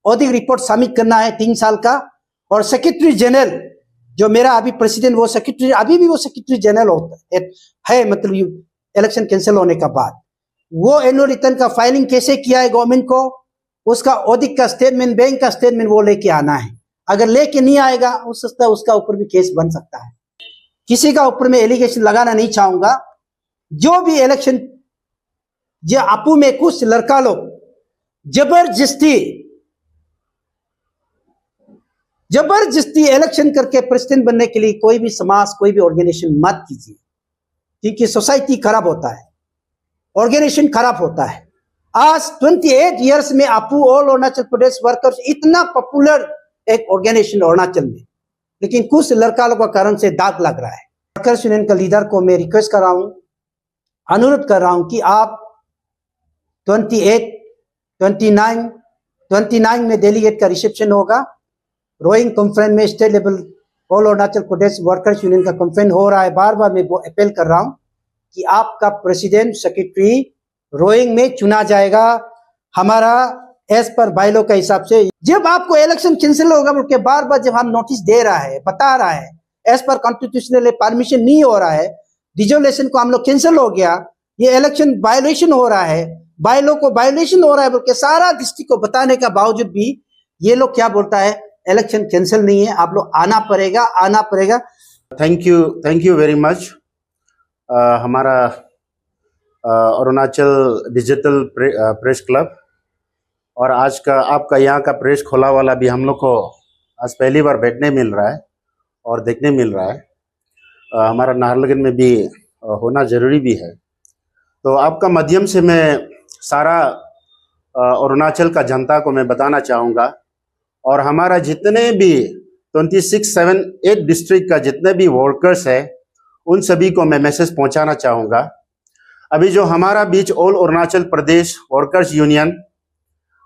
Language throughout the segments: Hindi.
ऑडिट रिपोर्ट सबमिट करना है 3 साल का। और सेक्रेटरी जनरल जो मेरा अभी प्रेसिडेंट, वो सेक्रेटरी अभी भी वो सेक्रेटरी जनरल होता है, मतलब इलेक्शन कैंसिल होने का बाद वो एनुअल रिटर्न का फाइलिंग कैसे किया है गवर्नमेंट को, उसका ऑडिट का स्टेटमेंट, बैंक का स्टेटमेंट वो लेके आना है। अगर लेके नहीं आएगा हो सकता है उसका ऊपर भी केस बन सकता है। किसी का ऊपर में एलिगेशन लगाना नहीं चाहूंगा। जो भी इलेक्शन, जो आपू में कुछ लड़का लोग जबरदस्ती इलेक्शन करके प्रेसिडेंट बनने के लिए कोई भी समाज, कोई भी ऑर्गेनाइजेशन मत कीजिए, क्योंकि सोसाइटी खराब होता है, ऑर्गेनाइजेशन खराब होता है। आज 28 इयर्स में आपू ऑल अरुणाचल प्रदेश वर्कर्स इतना पॉपुलर एक ऑर्गेनाइजेशन अरुणाचल में, लेकिन कुछ लड़का लोगों के कारण से दाग लग रहा है। वर्कर्स यूनियन का लीडर को मैं रिक्वेस्ट कर रहा हूं, अनुरोध कर रहा हूं कि आप 28, 29 में डेलीगेट का रिसेप्शन होगा। रोइंग कॉन्फ्रेंस में state level all Arunachal Pradesh workers union का कॉन्फ्रेंस हो रहा है। बार बार मैं वो अपील कर रहा हूं कि आपका प्रेसिडेंट, सेक्रेटरी रोइंग में चुना जाएगा हमारा एज पर बायलॉ का हिसाब से। जब आपको इलेक्शन कैंसिल होगा बोल के बार बार जब हम नोटिस दे रहा है, बता रहा है, एज पर कॉन्स्टिट्यूशनल परमिशन नहीं हो रहा है, डिजोलेशन को हम लोग कैंसिल हो गया, ये इलेक्शन वायोलेशन हो रहा है, बायलॉ को वायोलेशन हो रहा है बोल के सारा डिस्ट्रिक्ट को बताने का बावजूद भी ये लोग क्या बोलता है, इलेक्शन कैंसिल नहीं है, आप लोग आना पड़ेगा। Thank you very much. हमारा अरुणाचल डिजिटल प्रेस क्लब और आज का आपका यहाँ का प्रेस खोला वाला भी हम लोग को आज पहली बार बैठने मिल रहा है और देखने मिल रहा है। हमारा नाहरलगुन में भी होना जरूरी भी है। तो आपका माध्यम से मैं सारा अरुणाचल का जनता को मैं बताना चाहूँगा और हमारा जितने भी 26, 7, 8 डिस्ट्रिक्ट का जितने भी वर्कर्स है उन सभी को मैं मैसेज पहुंचाना चाहूँगा। अभी जो हमारा बीच all Arunachal Pradesh workers union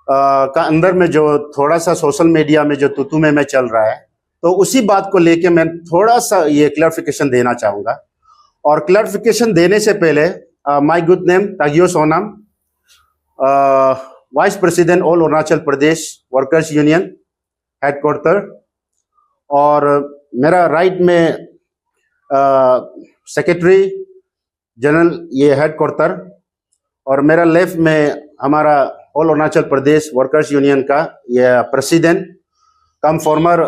का अंदर में जो थोड़ा सा सोशल मीडिया में जो तुतु में चल रहा है, तो उसी बात को लेके मैं थोड़ा सा ये क्लैरिफिकेशन देना चाहूँगा। और क्लैरिफिकेशन देने से पहले my good name Tagio Sonam, vice president all Arunachal Pradesh workers union headquarter, और मेरा राइट में सेक्रेटरी जनरल ये हेडक्वार्टर, और मेरा लेफ्ट में हमारा all Arunachal Pradesh workers union का ये president cum former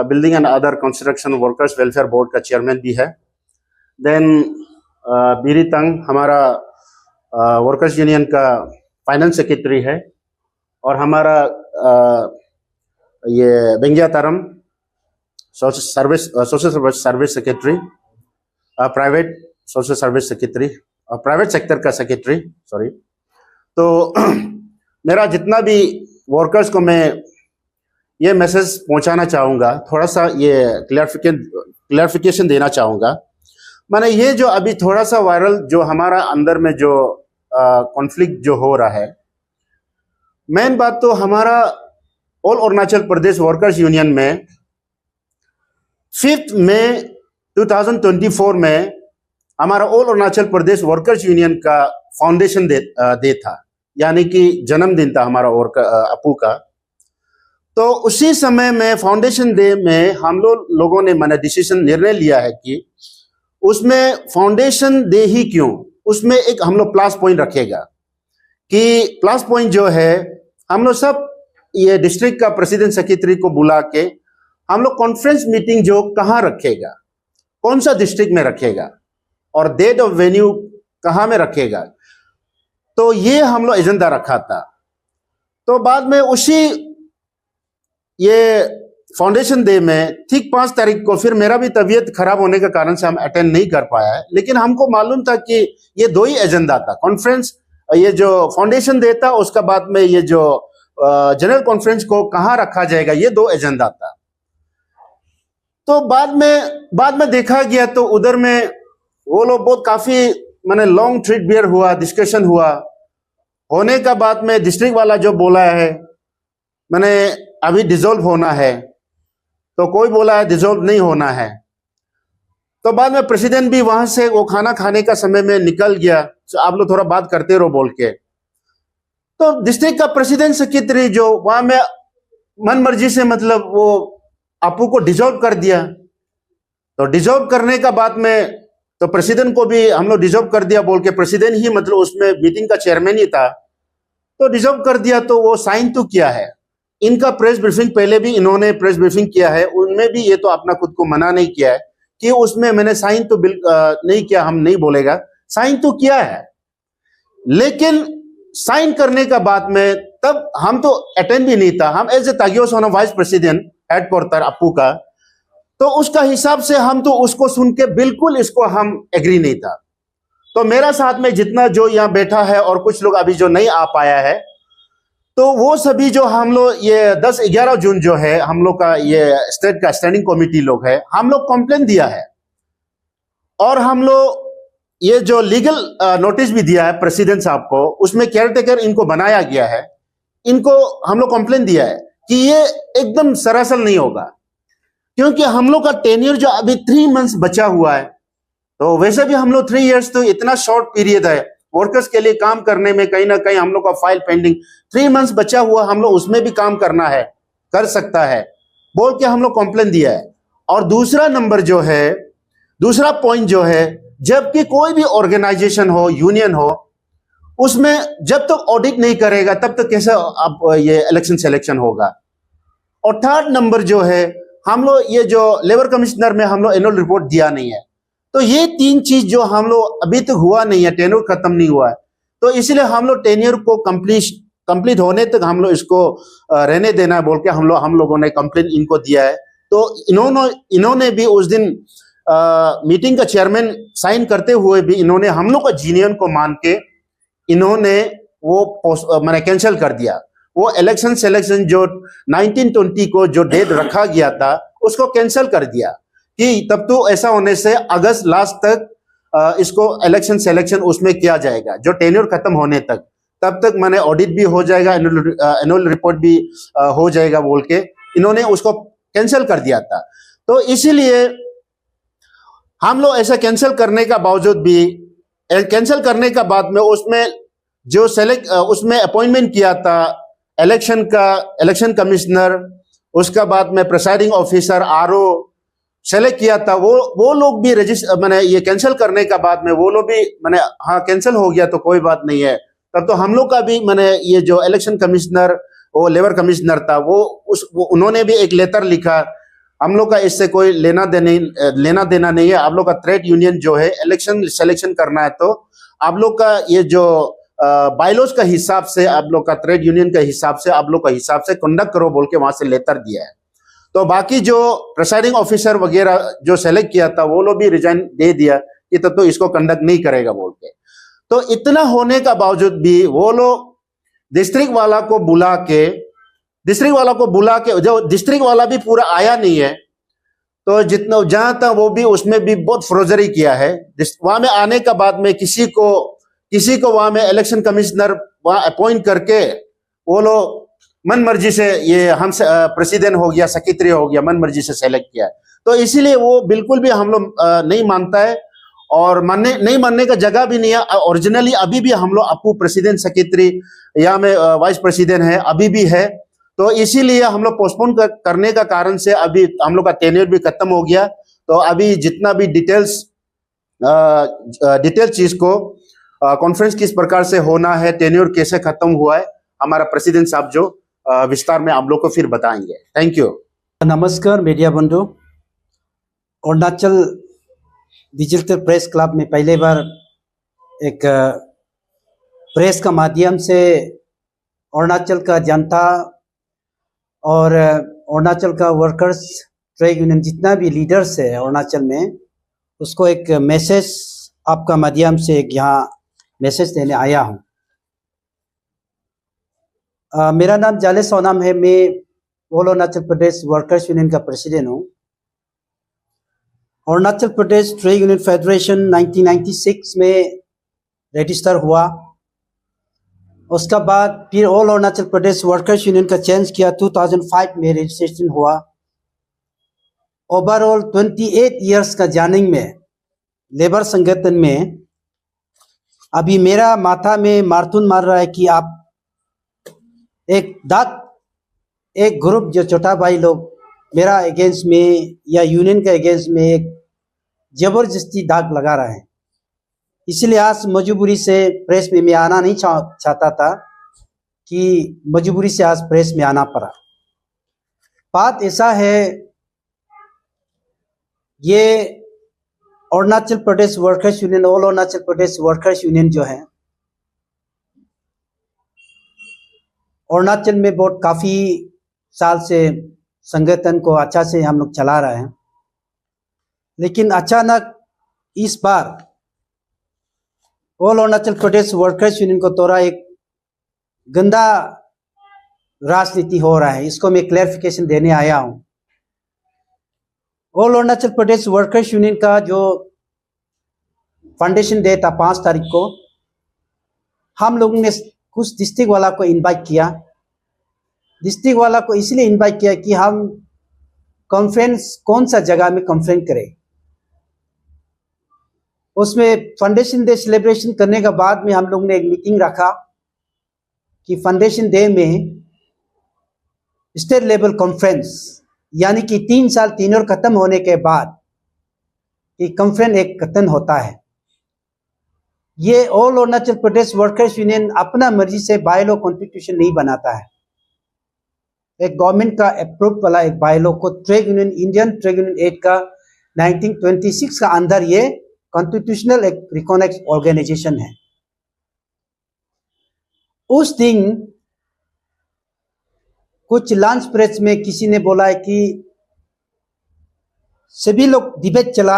building and other construction workers welfare board का चेयरमैन भी है। देन बीरी तंग हमारा वर्कर्स यूनियन का फाइनेंस सेक्रेटरी है, और हमारा ये Bengia Taram social service secretary, private social service secretary, private sector का सेक्रेटरी, सॉरी। तो मेरा जितना भी वर्कर्स को मैं ये मैसेज पहुंचाना चाहूँगा, थोड़ा सा ये क्लैरिफिकेशन देना चाहूँगा। माने ये जो अभी थोड़ा सा वायरल जो हमारा अंदर में जो कॉन्फ्लिक्ट जो हो रहा है, मेन बात तो हमारा all Arunachal Pradesh workers union में 5 मई 2024 में हमारा all Arunachal Pradesh workers union का फाउंडेशन डे था, यानी कि जन्मदिन था हमारा अपू का। तो उसी समय में फाउंडेशन डे में हम लोगों ने निर्णय लिया है कि उसमें फाउंडेशन डे ही क्यों, उसमें एक हम लोग प्लस पॉइंट रखेगा कि प्लस पॉइंट जो है हम लोग सब ये डिस्ट्रिक्ट का प्रेसिडेंट सेक्रेटरी को बुला के हम लोग कॉन्फ्रेंस मीटिंग जो कहाँ रखेगा, कौन सा डिस्ट्रिक्ट में रखेगा और डेट ऑफ वेन्यू कहाँ में रखेगा, तो ये हम लोग एजेंडा रखा था। तो बाद में उसी ये फाउंडेशन डे में ठीक 5 तारीख को फिर मेरा भी तबीयत खराब होने के कारण से हम अटेंड नहीं कर पाया है, लेकिन हमको मालूम था कि ये 2 ही एजेंडा था, कॉन्फ्रेंस, ये जो फाउंडेशन डे था, उसका बाद में ये जो जनरल कॉन्फ्रेंस को कहाँ रखा जाएगा, ये 2 एजेंडा था। तो बाद में देखा गया तो उधर में वो लोग बहुत काफी लॉन्ग ट्रीट बियर हुआ, डिस्कशन हुआ, होने का बाद में डिस्ट्रिक्ट वाला जो बोला है अभी डिसॉल्व होना है, तो कोई बोला है डिसॉल्व नहीं होना है। तो बाद में प्रेसिडेंट भी वहां से वो खाना खाने का समय में निकल गया, तो आप लोग थोड़ा बात करते रहो बोल के। तो डिस्ट्रिक्ट का प्रेसिडेंट सेक्रेटरी जो वहां में मन मर्जी से मतलब वो अपू को डिसॉल्व कर दिया। तो डिसॉल्व करने का बाद में तो प्रेसिडेंट को भी हम लोग डिसॉल्व कर दिया बोल के, प्रेसिडेंट ही मतलब उसमें मीटिंग का चेयरमैन ही था, तो डिसॉल्व कर दिया। तो वो साइन तो किया है, इनका प्रेस ब्रीफिंग पहले भी इन्होंने प्रेस ब्रीफिंग किया है, उनमें भी ये तो अपना खुद को मना नहीं किया है कि उसमें मैंने साइन तो नहीं किया, हम नहीं बोलेगा, साइन तो किया है। लेकिन साइन करने का बाद में तब हम तो अटेंड भी नहीं था, हम एज ए तागियो सोना वाइस प्रेसिडेंट हेडक्वार्टर अपू का, तो उसका हिसाब से हम तो उसको सुन के बिल्कुल इसको हम एग्री नहीं था। तो मेरा साथ में जितना जो यहाँ बैठा है और कुछ लोग अभी जो नहीं आ पाया है, तो वो सभी जो हम लोग ये 10-11 जून जो है हम लोग का ये स्टेट का स्टैंडिंग कमेटी लोग है, हम लोग कंप्लेन दिया है और हम लोग ये जो लीगल नोटिस भी दिया है प्रेसिडेंट साहब को, उसमें केयरटेकर इनको बनाया गया है, इनको हम लोग कंप्लेन दिया है कि ये एकदम सरासर नहीं होगा, क्योंकि हम लोग का टेन्योर जो अभी 3 मंथ्स बचा हुआ है, तो वैसे भी हम लोग 3 इयर्स तो इतना शॉर्ट पीरियड है वर्कर्स के लिए काम करने में, कहीं ना कहीं हम लोग का फाइल पेंडिंग 3 मंथ्स बचा हुआ, हम लोग उसमें भी काम करना है, कर सकता है बोल के हम लोग कंप्लेन दिया है। और दूसरा नंबर जो है, दूसरा पॉइंट जो है, जबकि कोई भी ऑर्गेनाइजेशन हो, यूनियन हो, उसमें जब तक ऑडिट नहीं करेगा तब तक कैसे अब ये इलेक्शन सिलेक्शन होगा। और थर्ड नंबर जो है, हम लोग ये जो लेबर कमिश्नर में हम लोग एनुअल रिपोर्ट दिया नहीं है, तो ये 3 चीज जो हम लोग अभी तक हुआ नहीं है, टेन्योर खत्म नहीं हुआ है, तो इसलिए हम लोग टेन्योर को कंप्लीट होने तक हम लोग इसको रहने देना बोल के हम लोगों ने कंप्लेन इनको दिया है। तो इन्होंने भी उस दिन मीटिंग का चेयरमैन साइन करते हुए भी इन्होंने हम लोग का जीनियन को मान के इन्होंने वो मैंने कैंसिल कर दिया। वो इलेक्शन सिलेक्शन जो 1920 को जो डेट रखा गया था उसको कैंसिल कर दिया कि तब तो ऐसा होने से अगस्त लास्ट तक इसको इलेक्शन सिलेक्शन उसमें किया जाएगा, जो टेन्योर खत्म होने तक, तब तक मैंने ऑडिट भी हो जाएगा, एनुअल रिपोर्ट भी हो जाएगा बोल के इन्होंने उसको कैंसिल कर दिया था। तो इसीलिए हम लोग ऐसा कैंसिल करने का बावजूद भी, कैंसिल करने का बाद में उसमें जो उसमें अपॉइंटमेंट किया था इलेक्शन कमिश्नर, उसका बाद में प्रिसाइडिंग ऑफिसर आरओ सेलेक्ट किया था, वो लोग भी मैंने ये कैंसिल करने का बाद में वो लोग भी मैंने हाँ कैंसिल हो गया तो कोई बात नहीं है। तब तो हम लोग का भी मैंने ये जो इलेक्शन कमिश्नर वो लेबर कमिश्नर था वो उन्होंने भी एक लेटर लिखा, हम लोग का इससे कोई लेना देना नहीं है, आप लोग का ट्रेड यूनियन जो है इलेक्शन सिलेक्शन करना है तो आप लोग का ये जो बायलॉज का हिसाब से, आप लोग का ट्रेड यूनियन का हिसाब से, आप लोग का हिसाब से कंडक्ट करो बोल के वहां से लेटर दिया है। तो बाकी जो प्रिसाइडिंग ऑफिसर वगैरह जो सेलेक्ट किया था वो लोग भी रिजाइन दे दिया कि तब तो इसको कंडक्ट नहीं करेगा बोल के। तो इतना होने का बावजूद भी वो लोग डिस्ट्रिक्ट वाला को बुला के जो डिस्ट्रिक्ट वाला भी पूरा आया नहीं है, तो जितना जहां था वो भी उसमें भी बहुत फ्रोजरी किया है। वहां में आने का बाद में किसी को वहां में इलेक्शन कमिश्नर वहां अपॉइंट करके वो लोग मन मर्जी से ये हमसे प्रेसिडेंट हो गया, सेक्रेटरी हो गया, मन मर्जी से सेलेक्ट किया। तो इसीलिए वो बिल्कुल भी हम लोग नहीं मानता है और नहीं मानने का जगह भी नहीं है। ओरिजिनली अभी भी हम लोग अपू प्रेसिडेंट सेक्रेटरी या में वाइस प्रेसिडेंट है, अभी भी है। तो इसीलिए हम लोग पोस्टपोन करने का कारण से अभी हम लोग का टेन्योर भी खत्म हो गया। तो अभी जितना भी डिटेल चीज को कॉन्फ्रेंस किस प्रकार से होना है, टेन्योर कैसे खत्म हुआ है, हमारा प्रेसिडेंट साहब जो विस्तार में आप लोग को फिर बताएंगे। Thank you. नमस्कार मीडिया बंधु, अरुणाचल डिजिटल प्रेस क्लब में पहले बार एक प्रेस का माध्यम से अरुणाचल का जनता और अरुणाचल का वर्कर्स ट्रेड यूनियन जितना भी लीडर्स है अरुणाचल में, उसको एक मैसेज आपका माध्यम से एक यहाँ मैसेज देने आया हूँ। मेरा नाम जाले सोनाम है, मैं all Arunachal Pradesh workers union का प्रेसिडेंट हूँ। Arunachal Pradesh trade union federation 1996 में रजिस्टर हुआ, उसका बाद फिर all Arunachal Pradesh workers union का चेंज किया, 2005 में रजिस्ट्रेशन हुआ। ओवरऑल 28 इयर्स का जर्निंग में लेबर संगठन में अभी मेरा माथा में मारतून मार रहा है कि आप एक ग्रुप जो छोटा भाई लोग मेरा अगेंस्ट में या यूनियन के अगेंस्ट में एक जबरदस्ती दाग लगा रहा है, इसलिए आज मजबूरी से प्रेस में मैं आना नहीं चाहता था कि मजबूरी से आज प्रेस में आना पड़ा। बात ऐसा है, ये Arunachal Pradesh workers union, all Arunachal Pradesh workers union जो है अरुणाचल में बहुत काफी साल से संगठन को अच्छा से हम लोग चला रहे हैं, लेकिन अचानक इस बार all Arunachal Pradesh workers union को तोड़ा एक गंदा राजनीति हो रहा है। इसको मैं क्लैरिफिकेशन देने आया हूं। All Arunachal Pradesh workers union का जो फाउंडेशन डे था 5 तारीख को, हम लोगों ने कुछ डिस्ट्रिक्ट वाला को इनवाइट किया। डिस्ट्रिक्ट वाला को इसलिए इनवाइट किया कि हम कॉन्फ्रेंस कौन सा जगह में कॉन्फ्रेंस करें। उसमें फाउंडेशन डे सेलिब्रेशन करने के बाद में हम लोग ने एक मीटिंग रखा कि फाउंडेशन डे में स्टेट लेवल कॉन्फ्रेंस, यानी कि 3 साल तीनों खत्म होने के बाद ये कॉन्फ्रेंस एक खत्म होता है। ये all Arunachal Pradesh workers union अपना मर्जी से बायलॉ कॉन्स्टिट्यूशन नहीं बनाता है। एक गवर्नमेंट का अप्रूव वाला एक बायलॉ को trade union, Indian trade union act का 1926 का अंदर ये कॉन्स्टिट्यूशनल एक रिकॉग्नाइज्ड ऑर्गेनाइजेशन है। उस दिन कुछ लंच ब्रेक में किसी ने बोला है कि सभी लोग डिबेट चला।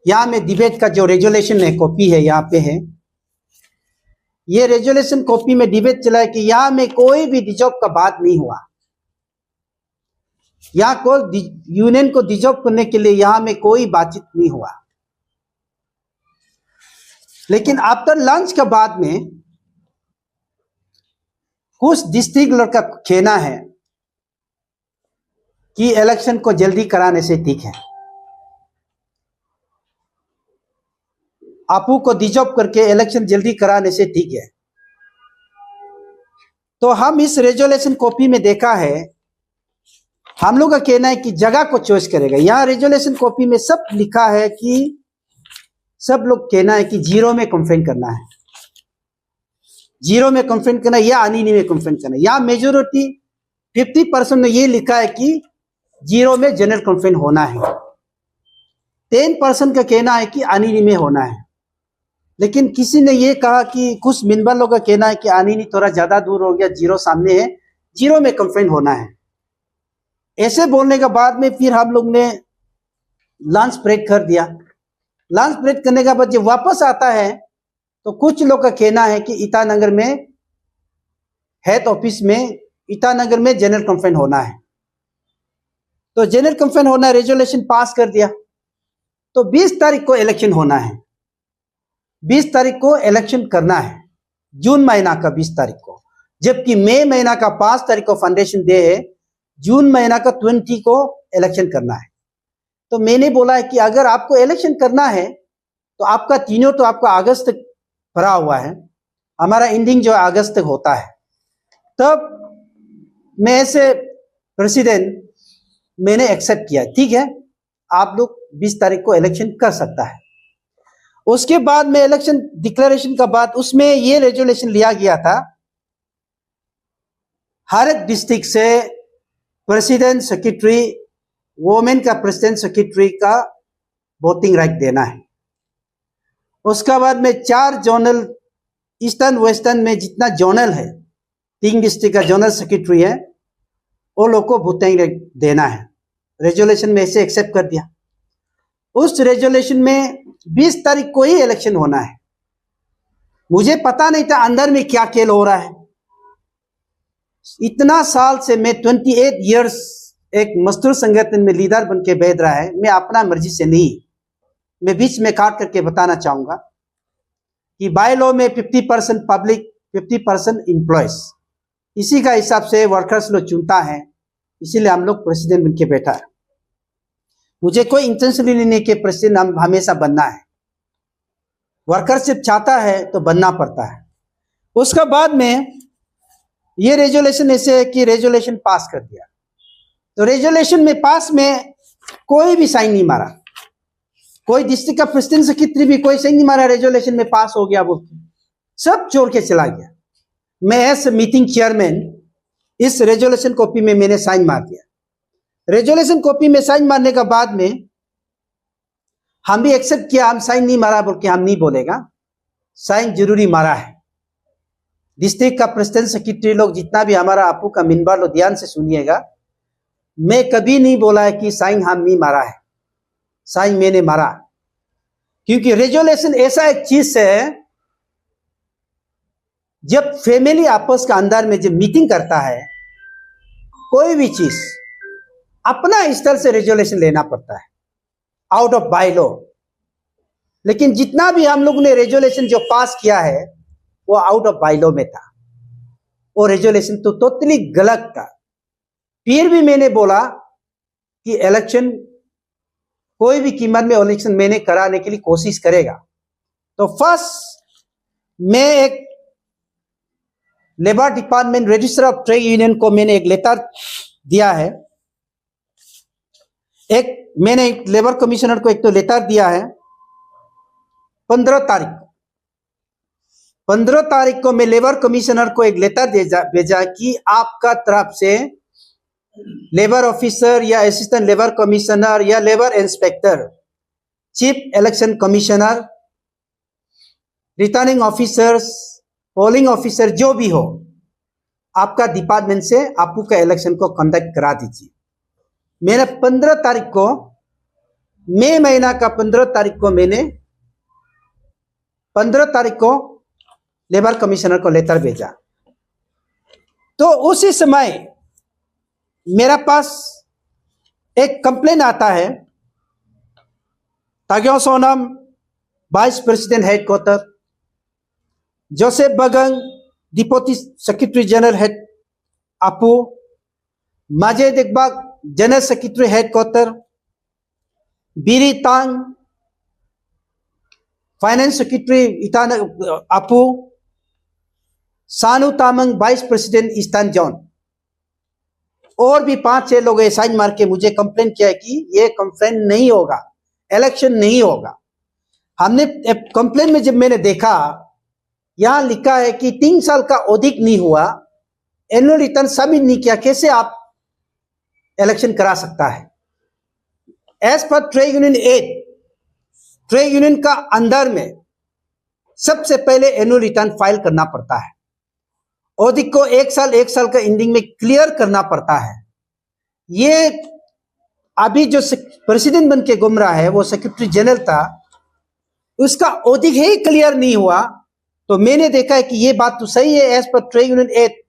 यहाँ में डिबेट का जो रेजोल्यूशन है, कॉपी है, यहाँ पे है। ये रेजोल्यूशन कॉपी में डिबेट चला है कि यहाँ में कोई भी डिजॉब का बात नहीं हुआ। यहाँ को यूनियन को डिजॉब करने के लिए यहाँ में कोई बातचीत नहीं हुआ। लेकिन आफ्टर लंच के बाद में कुछ डिस्ट्रिक्ट लड़का कहना है कि इलेक्शन को जल्दी कराने से ठीक है, आपू को डिजॉब करके इलेक्शन जल्दी कराने से ठीक है। तो हम इस रेजोल्यूशन कॉपी में देखा है, हम लोग का कहना है कि जगह को चॉइस करेगा। यहाँ रेजोल्यूशन कॉपी में सब लिखा है कि सब लोग कहना है कि 0 में कॉन्फ्रेंस करना है, 0 में कॉन्फ्रेंस करना या आनीनी में कॉन्फ्रेंस करना। यहाँ मेजोरिटी 50% ने ये लिखा है कि 0 में जनरल कॉन्फ्रेंस होना है। 10% का कहना है कि आनीनी में होना है। लेकिन किसी ने ये कहा कि कुछ मेंबर लोगों का कहना है कि आनीनी थोड़ा ज्यादा दूर हो गया, 0 सामने है, 0 में कॉन्फ्रेंस होना है। ऐसे बोलने के बाद में फिर हम लोग ने लंच ब्रेक कर दिया। लंच ब्रेक करने के बाद जब वापस आता है तो कुछ लोग का कहना है कि ईटानगर में हेड ऑफिस में ईटानगर में जनरल कॉन्फ्रेंस होना है। तो जनरल कॉन्फ्रेंस होना, रेजोल्यूशन पास कर दिया। तो 20 तारीख को इलेक्शन होना है, 20 तारीख को इलेक्शन करना है, जून महीना का 20 तारीख को। जबकि मई महीना का 5 तारीख को फाउंडेशन डे है, जून महीना का 20 को इलेक्शन करना है। तो मैंने बोला है कि अगर आपको इलेक्शन करना है तो आपका तीनों तो आपका अगस्त तक भरा हुआ है, हमारा एंडिंग जो अगस्त तक होता है। तब मैं ऐसे प्रेसिडेंट मैंने एक्सेप्ट किया, ठीक है आप लोग 20 तारीख को इलेक्शन कर सकता है। उसके बाद में इलेक्शन डिक्लेरेशन का बाद उसमें ये रेजोल्यूशन लिया गया था, हर एक डिस्ट्रिक्ट से प्रेसिडेंट सेक्रेटरी, वोमेन का प्रेसिडेंट सेक्रेटरी का वोटिंग राइट देना है। उसके बाद में 4 जोनल, ईस्टर्न वेस्टर्न में जितना जोनल है, 3 डिस्ट्रिक्ट का जोनल सेक्रेटरी है, वो लोग को वोटिंग राइट देना है। रेजोल्यूशन में ऐसे एक्सेप्ट कर दिया। उस रेजोल्यूशन में 20 तारीख को ही इलेक्शन होना है। मुझे पता नहीं था अंदर में क्या खेल हो रहा है। इतना साल से मैं 28 इयर्स एक मजदूर संगठन में लीडर बन के बैठ रहा है, मैं अपना मर्जी से नहीं। मैं बीच में काट करके बताना चाहूंगा कि बाय लॉ में 50% पब्लिक, 50% एम्प्लॉयज, इसी का हिसाब से वर्कर्स लोग चुनता है, इसीलिए हम लोग प्रेसिडेंट बन के बैठा है। मुझे कोई इंटेंशनली नहीं कि प्रेसिडेंट हम हमेशा बनना है, वर्करशिप चाहता है तो बनना पड़ता है। उसके बाद में ये रेजोल्यूशन ऐसे है कि रेजोल्यूशन पास कर दिया, तो रेजोल्यूशन में पास में कोई भी साइन नहीं मारा, कोई डिस्ट्रिक्ट का प्रेसिडेंट सेक्रेटरी भी कोई साइन नहीं मारा, रेजोल्यूशन में पास हो गया बोल के सब छोड़ के चला गया। मैं एज मीटिंग चेयरमैन इस रेजोल्यूशन कॉपी में मैंने साइन मार दिया। रेजोल्यूशन कॉपी में साइन मारने का बाद में हम भी एक्सेप्ट किया, हम साइन नहीं मारा बोल के हम नहीं बोलेगा, साइन जरूरी मारा है। डिस्ट्रिक्ट का प्रेसिडेंट सेक्रेटरी लोग जितना भी हमारा आपू का मिनबर लो ध्यान से सुनिएगा, मैं कभी नहीं बोला है कि साइन हम नहीं मारा है, साइन मैंने मारा। क्योंकि रेजोल्यूशन ऐसा एक चीज है, जब फैमिली आपस का अंदर में जब मीटिंग करता है कोई भी चीज अपना स्तर से रेजोल्यूशन लेना पड़ता है आउट ऑफ बाय लॉ। लेकिन जितना भी हम लोग ने रेजोल्यूशन जो पास किया है वो आउट ऑफ बाय लॉ में था, वो रेजोल्यूशन तो टोटली गलत था। फिर भी मैंने बोला कि इलेक्शन कोई भी कीमत में इलेक्शन मैंने कराने के लिए कोशिश करेगा। तो फर्स्ट मैं एक labour department register of trade union को मैंने एक लेटर दिया है, मैंने लेबर कमिश्नर को एक तो लेटर दिया है 15 तारीख को मैं लेबर कमिश्नर को एक लेटर भेजा कि आपका तरफ से लेबर ऑफिसर या असिस्टेंट लेबर कमिश्नर या labour inspector, chief election commissioner, returning officers, polling officer जो भी हो, आपका डिपार्टमेंट से आपू का इलेक्शन को कंडक्ट करा दीजिए। मैंने 15 तारीख को, मई महीना का 15 तारीख को मैंने 15 तारीख को लेबर कमिश्नर को लेटर भेजा। तो उसी समय मेरा पास एक कंप्लेन आता है, Tagio Sonam vice president headquarter, Joseph Bagang deputy secretary general head आपू, माजे देखबाग जनरल सेक्रेटरी हेडक्वार्टर, बीरी तांग फाइनेंस सेक्रेटरी इटान आपू, सानू Tamang vice president eastern zone, और भी 5-6 लोग साइन मार के मुझे कंप्लेन किया कि ये कंप्लेन नहीं होगा, इलेक्शन नहीं होगा। हमने कंप्लेन में जब मैंने देखा यहां लिखा है कि 3 साल का अधिक नहीं हुआ, एनुअल रिटर्न सबमिट नहीं किया, कैसे आप इलेक्शन करा सकता है। As per trade union act, trade union का अंदर में सबसे पहले एनुअल रिटर्न फाइल करना पड़ता है, ऑडिट को 1 साल का एंडिंग में क्लियर करना पड़ता है। ये अभी जो प्रेसिडेंट बन के घूम रहा है वो सेक्रेटरी जनरल था, उसका ऑडिट ही क्लियर नहीं हुआ। तो मैंने देखा है कि ये बात तो सही है, as per trade union act,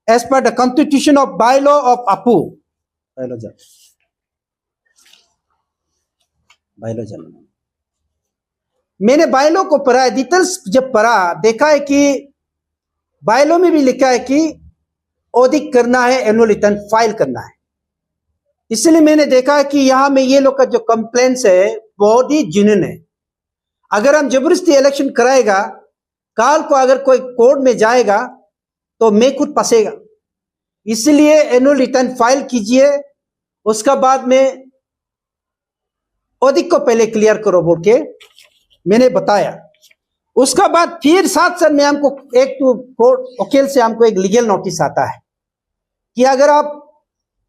as per the constitution of by law of आपू, मैंने बायलॉ को पढ़ा है, डिटेल्स जब पढ़ा देखा है कि बायलॉ में भी लिखा है कि ऑडिट करना है, एनुअल रिटर्न फाइल करना है। इसलिए मैंने देखा है कि यहां में ये लोग का जो कंप्लेंट्स है बहुत ही जेन्युइन है। अगर हम जबरदस्ती इलेक्शन कराएगा, काल को अगर कोई कोर्ट में जाएगा तो मैं खुद फंसेगा। इसलिए एनुअल रिटर्न फाइल कीजिए, उसका बाद में ऑडिट को पहले क्लियर करो बोल के मैंने बताया। उसका बाद फिर साथ में हमको एक तो कोर्ट वकील से हमको एक लीगल नोटिस आता है कि अगर आप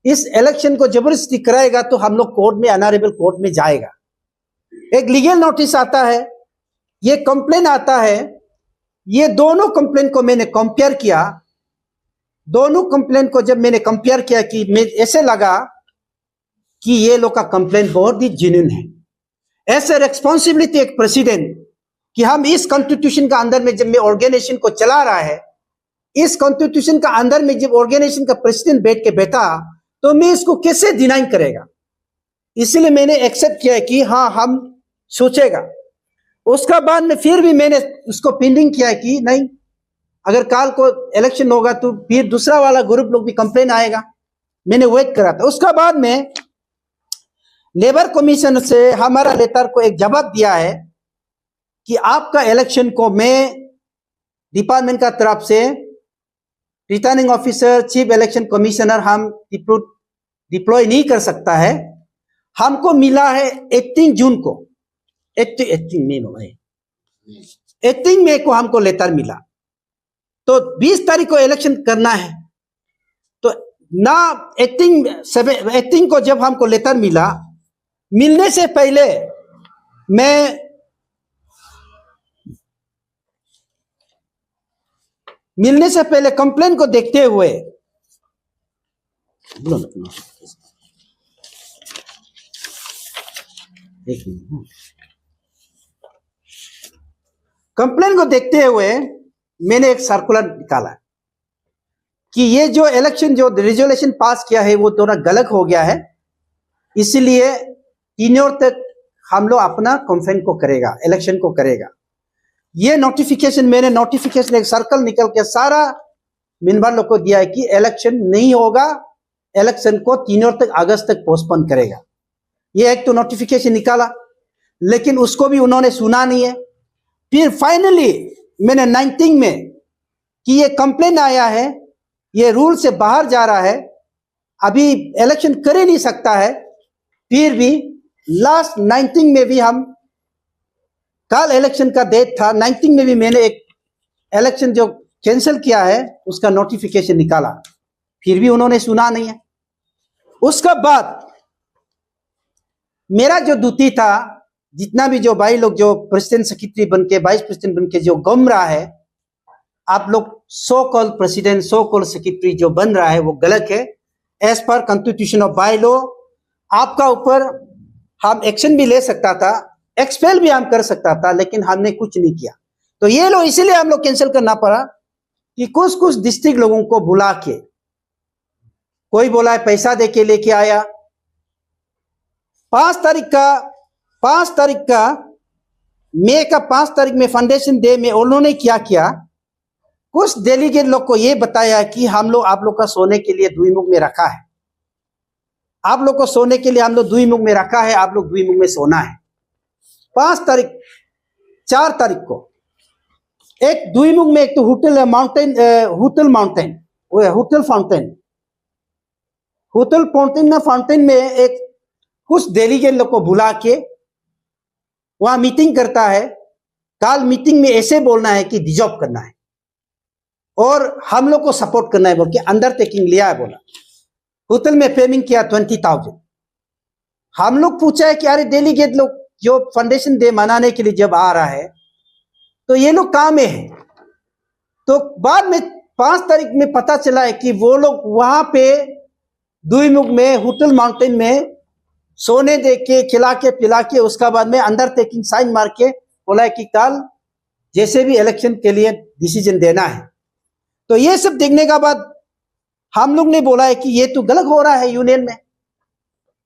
इस इलेक्शन को जबरदस्ती कराएगा तो हम लोग कोर्ट में, ऑनरेबल कोर्ट में जाएगा। एक लीगल नोटिस आता है, ये कंप्लेन आता है। ये दोनों कंप्लेन को मैंने कंपेयर किया, दोनों कंप्लेन को जब मैंने कंपेयर किया कि मैं ऐसे लगा कि ये लोग का कंप्लेन बहुत ही जेन्युइन है। ऐसे रिस्पॉन्सिबिलिटी एक प्रेसिडेंट कि हम इस कॉन्स्टिट्यूशन का अंदर में जब मैं ऑर्गेनाइजेशन को चला रहा है, इस कॉन्स्टिट्यूशन का अंदर में जब ऑर्गेनाइजेशन का प्रेसिडेंट बैठ के बैठा तो मैं इसको कैसे डिनाई करेगा। इसलिए मैंने एक्सेप्ट किया कि हाँ हम सोचेगा। उसका बाद में फिर भी मैंने उसको पेंडिंग किया कि नहीं, अगर काल को इलेक्शन होगा तो फिर दूसरा वाला ग्रुप लोग भी कंप्लेन आएगा। मैंने वेट करा था। उसका बाद में लेबर कमीशन से हमारा लेटर को एक जवाब दिया है कि आपका इलेक्शन को मैं डिपार्टमेंट का तरफ से returning officer, chief election commissioner हम डिप्लॉय नहीं कर सकता है। हमको मिला है 18 जून को, 18 मई को हमको लेटर मिला। तो 20 तारीख को इलेक्शन करना है। तो ना 18 को जब हमको लेटर मिला, मिलने से पहले कंप्लेन को देखते हुए कंप्लेन को देखते हुए मैंने एक सर्कुलर निकाला कि ये जो इलेक्शन जो रेजोल्यूशन पास किया है वो थोड़ा गलत हो गया है, इसलिए 3 और तक हम लोग अपना कंप्लेन को करेगा, इलेक्शन को करेगा। ये नोटिफिकेशन मैंने एक सर्कल निकल के सारा मेंबर लोग को दिया है कि इलेक्शन नहीं होगा, इलेक्शन को 3 और तक अगस्त तक पोस्टपोन करेगा। ये एक तो नोटिफिकेशन निकाला, लेकिन उसको भी उन्होंने सुना नहीं है। फिर फाइनली मैंने 19 में कि ये कंप्लेन आया है, ये रूल से बाहर जा रहा है, अभी इलेक्शन कर ही नहीं सकता है। फिर भी लास्ट 19 में भी हम कल इलेक्शन का डेट था, 19 में भी मैंने एक इलेक्शन जो कैंसिल किया है उसका नोटिफिकेशन निकाला, फिर भी उन्होंने सुना नहीं है। उसके बाद मेरा जो ड्यूटी था, जितना भी जो भाई लोग जो प्रेसिडेंट सेक्रेटरी बनके, वाइस प्रेसिडेंट बनके जो घूम रहा है, आप लोग सो कॉल प्रेसिडेंट, सो कॉल सेक्रेटरी जो बन रहा है वो गलत है। एज पर कॉन्स्टिट्यूशन ऑफ बाय लॉ आपका ऊपर हम एक्शन भी ले सकता था, एक्सपेल भी हम कर सकता था, लेकिन हमने कुछ नहीं किया। तो ये लोग इसीलिए हम लोग कैंसिल करना पड़ा कि कुछ डिस्ट्रिक्ट लोगों को बुला के, कोई बोला है पैसा दे के लेके आया। 5 तारीख का मई का 5 तारीख में फाउंडेशन डे में उन्होंने क्या किया, कुछ डेलीगेट लोग को ये बताया कि हम लोग आप लोग का सोने के लिए दुईमुख में रखा है, आप लोग को सोने के लिए हम लोग दुईमुख में रखा है, आप लोग दुईमुख में सोना है। 4 तारीख को एक दुईमुख में, एक तो होटल फाउंटेन में एक कुछ डेलीगेट लोग को बुला के वहां मीटिंग करता है। कल मीटिंग में ऐसे बोलना है कि डिजॉल्व करना है और हम लोग को सपोर्ट करना है बोल के अंडरटेकिंग लिया है। बोला होटल में पेमेंट किया 20,000। हम लोग पूछा है कि अरे डेलीगेट लोग जो फाउंडेशन डे मनाने के लिए जब आ रहा है तो ये लोग कहाँ में है। तो बाद में 5 तारीख में पता चला है कि वो लोग वहां पे दुईमुख में होटल माउंटेन में सोने दे के, खिला के पिला के, उसका बाद में अंडरटेकिंग साइन मार के बोला है कि कल जैसे भी इलेक्शन के लिए डिसीजन देना है। तो ये सब देखने का बाद हम लोग ने बोला है कि ये तो गलत हो रहा है यूनियन में।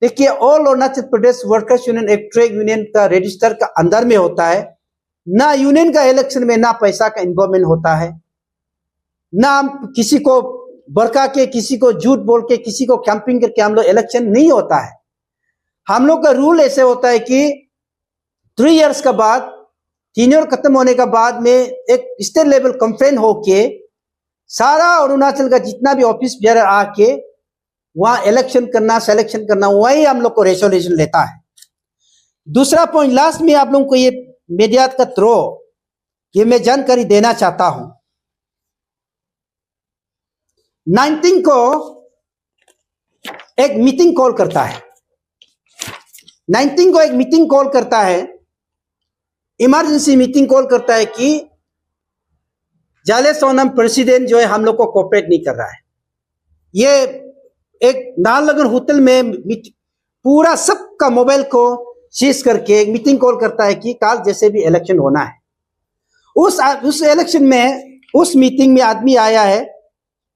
देखिए, all Arunachal Pradesh workers union एक ट्रेड यूनियन का रजिस्टर का अंदर में होता है। ना यूनियन का इलेक्शन में ना पैसा का इन्वॉल्वमेंट होता है, ना हम किसी को बरका के, किसी को झूठ बोल के, किसी को कैंपिंग करके हम लोग इलेक्शन नहीं होता है। हम लोग का रूल ऐसे होता है कि 3 इयर्स का बाद, टीन्योर खत्म होने का बाद में एक स्टेट लेवल कंपेन होके सारा अरुणाचल का जितना भी ऑफिस बेयर आके वहां इलेक्शन करना, सिलेक्शन करना, वही हम लोग को रेजोल्यूशन लेता है। दूसरा पॉइंट लास्ट में आप लोगों को ये मीडिया का थ्रू ये मैं जानकारी देना चाहता हूं। 19 को एक मीटिंग कॉल करता है, 19 को एक मीटिंग कॉल करता है, इमरजेंसी मीटिंग कॉल करता है कि जाले सोनम प्रेसिडेंट जो है हम लोग को कोऑपरेट नहीं कर रहा है। ये एक नाहरलगुन होटल में पूरा सबका मोबाइल को सीज करके एक मीटिंग कॉल करता है कि कल जैसे भी इलेक्शन होना है। उस इलेक्शन में, उस मीटिंग में आदमी आया है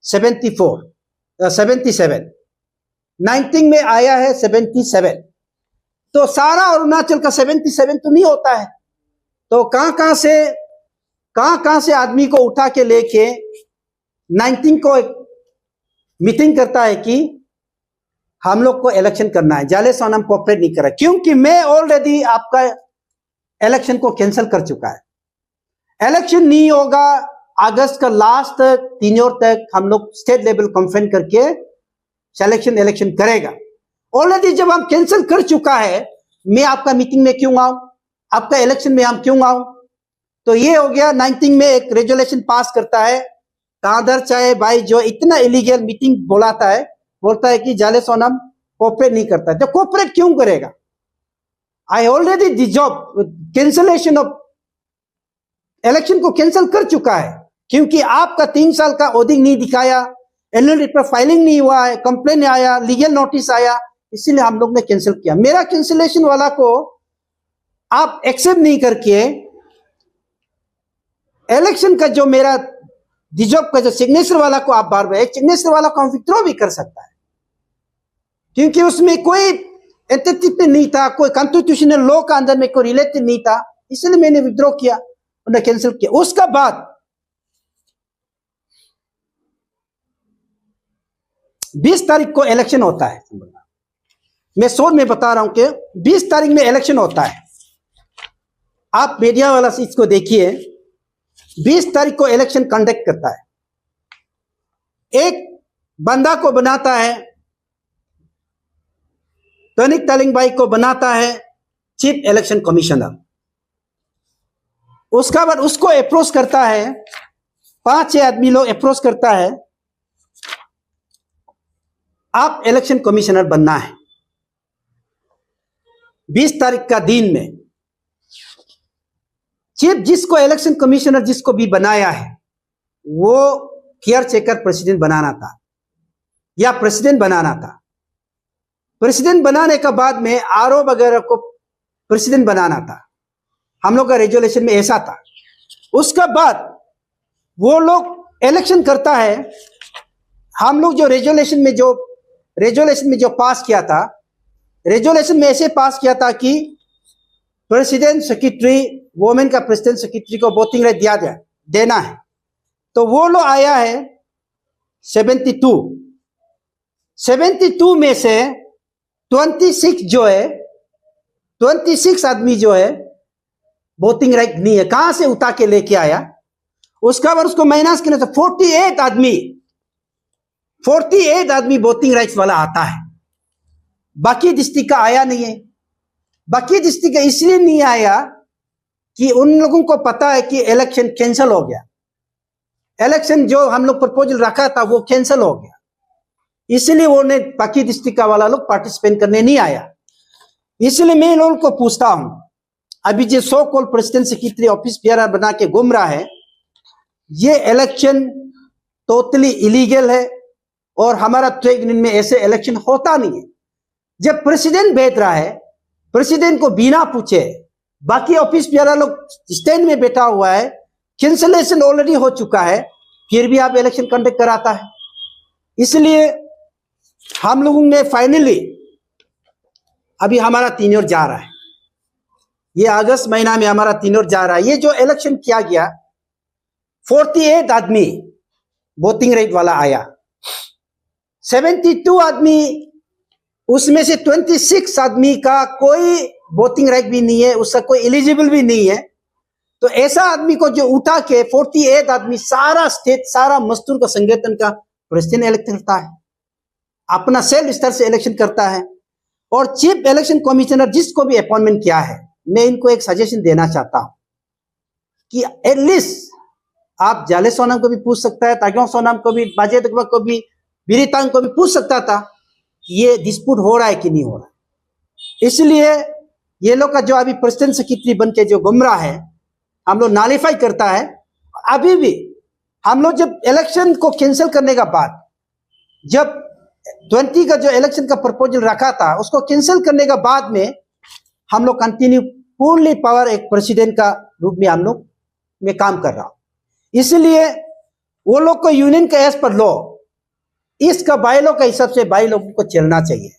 77, 19 में आया है 77। तो सारा अरुणाचल का 77 तो नहीं होता है। तो कहां से आदमी को उठा के लेके 19 को एक मीटिंग करता है कि हम लोग को इलेक्शन करना है। जाले सोनम कोऑपरेट नहीं कर रहा, क्योंकि मैं ऑलरेडी आपका इलेक्शन को कैंसिल कर चुका है। इलेक्शन नहीं होगा, अगस्त का लास्ट तक 3 और तक हम लोग स्टेट लेवल कॉन्फ्रेंस करके सिलेक्शन इलेक्शन करेगा। ऑलरेडी जब हम कैंसिल कर चुका है, मैं आपका मीटिंग में क्यों आऊं, आपका इलेक्शन में हम क्यों आऊं? तो ये हो गया 19 में एक रेजोल्यूशन पास करता है। कादर चाहे भाई जो इतना इलीगल मीटिंग बोलाता है, बोलता है कि जाले सोनम कोऑपरेट नहीं करता। तो कोऑपरेट क्यों करेगा? I already the job cancellation of election को कैंसिल कर चुका है, क्योंकि आपका 3 साल का ऑडिट नहीं दिखाया, एनुअल रिपोर्ट फाइलिंग नहीं हुआ है, कंप्लेन आया, लीगल नोटिस आया, इसीलिए हम लोग ने कैंसिल किया। मेरा कैंसिलेशन वाला को आप एक्सेप्ट नहीं करके इलेक्शन का जो मेरा डिजॉब का जो सिग्नेचर वाला को आप बार बार, एक सिग्नेचर वाला को विथड्रॉ भी कर सकता है, क्योंकि उसमें कोई एंटिटी नहीं था, कोई कॉन्स्टिट्यूशनल लॉ का अंदर में कोई रिलेटेड नहीं था, इसलिए मैंने विथड्रॉ किया, उन्हें कैंसिल किया। उसका बाद 20 तारीख को इलेक्शन होता है। मैं शोर में बता रहा हूं कि 20 तारीख में इलेक्शन होता है। आप मीडिया वाला से इसको देखिए, 20 तारीख को इलेक्शन कंडक्ट करता है। एक बंदा को बनाता है, तनिक तालिंग भाई को बनाता है चीफ इलेक्शन कमिश्नर। उसका बाद उसको अप्रोच करता है, 5-6 आदमी लोग अप्रोच करता है, आप इलेक्शन कमिश्नर बनना है। 20 तारीख का दिन में चीफ जिसको इलेक्शन कमिश्नर जिसको भी बनाया है, वो केयर चेकर प्रेसिडेंट बनाना था या प्रेसिडेंट बनाना था। प्रेसिडेंट बनाने के बाद में आरओ वगैरह को प्रेसिडेंट बनाना था। हम लोग का रेजोल्यूशन में ऐसा था। उसके बाद वो लोग इलेक्शन करता है। हम लोग जो रेजोल्यूशन में जो पास किया था, रेजोल्यूशन में ऐसे पास किया था कि प्रेसिडेंट सेक्रेटरी, वोमेन का प्रेसिडेंट सेक्रेटरी को वोटिंग राइट देना है। तो वो लोग आया है 72 में से 26 आदमी जो है वोटिंग राइट नहीं है। कहां से उठा के लेके आया? उसका बाद उसको माइनस करने से 48 आदमी वोटिंग राइट्स वाला आता है। बाकी डिस्ट्रिक्ट का आया नहीं है। बाकी डिस्ट्रिक्ट का इसलिए नहीं आया कि उन लोगों को पता है कि इलेक्शन कैंसिल हो गया। इलेक्शन जो हम लोग प्रपोजल रखा था वो कैंसिल हो गया, इसलिए वो ने बाकी डिस्ट्रिक्ट का वाला लोग पार्टिसिपेट करने नहीं आया। इसलिए मैं लोगों को पूछता हूं, अभी जो so called president secretary office bearer बना के घूम रहा है, ये इलेक्शन टोटली इलीगल है और हमारा ट्रेड यूनियन में ऐसे इलेक्शन होता नहीं है। जब प्रेसिडेंट बैठ रहा है, प्रेसिडेंट को बिना पूछे बाकी ऑफिस बियर लोग स्टैंड में बैठा हुआ है, कैंसिलेशन ऑलरेडी हो चुका है, फिर भी आप इलेक्शन कंडक्ट कराता है। इसलिए हम लोगों ने फाइनली अभी हमारा 3 और जा रहा है, ये अगस्त महीना में हमारा 3 और जा रहा है। ये जो इलेक्शन किया गया 48 आदमी वोटिंग राइट वाला आया, 72 आदमी, उसमें से 26 आदमी का कोई वोटिंग राइट भी नहीं है, उसका कोई एलिजिबल भी नहीं है। तो ऐसा आदमी को जो उठा के 48 आदमी सारा स्टेट, सारा मजदूर का संगठन का प्रेसिडेंट इलेक्ट करता है, अपना सेल्फ स्तर से इलेक्शन करता है। और चीफ इलेक्शन कमिश्नर जिसको भी अपॉइंटमेंट किया है, मैं इनको एक सजेशन देना चाहता हूं कि एटलीस्ट आप जाले सोनम को भी पूछ सकता है, ताग्योंग सोनम को भी, बाजे तकबा को भी, बिरितांग को भी पूछ सकता था कि ये डिस्प्यूट हो रहा है कि नहीं हो रहा है। इसलिए ये लोग का जो अभी प्रेसिडेंट सेक्रेटरी बन के जो गुमराह है, हम लोग नालिफाई करता है। अभी भी हम लोग जब इलेक्शन को कैंसिल करने का बाद, जब 20 का जो इलेक्शन का प्रपोजल रखा था उसको कैंसिल करने का बाद में हम लोग कंटिन्यू पूर्णली पावर एक प्रेसिडेंट का रूप में हम लोग में काम कर रहा हूं। इसलिए वो लोग को यूनियन का एज पर लॉ, इसका बाई लॉ का हिसाब से बाई लोगों को चलना चाहिए।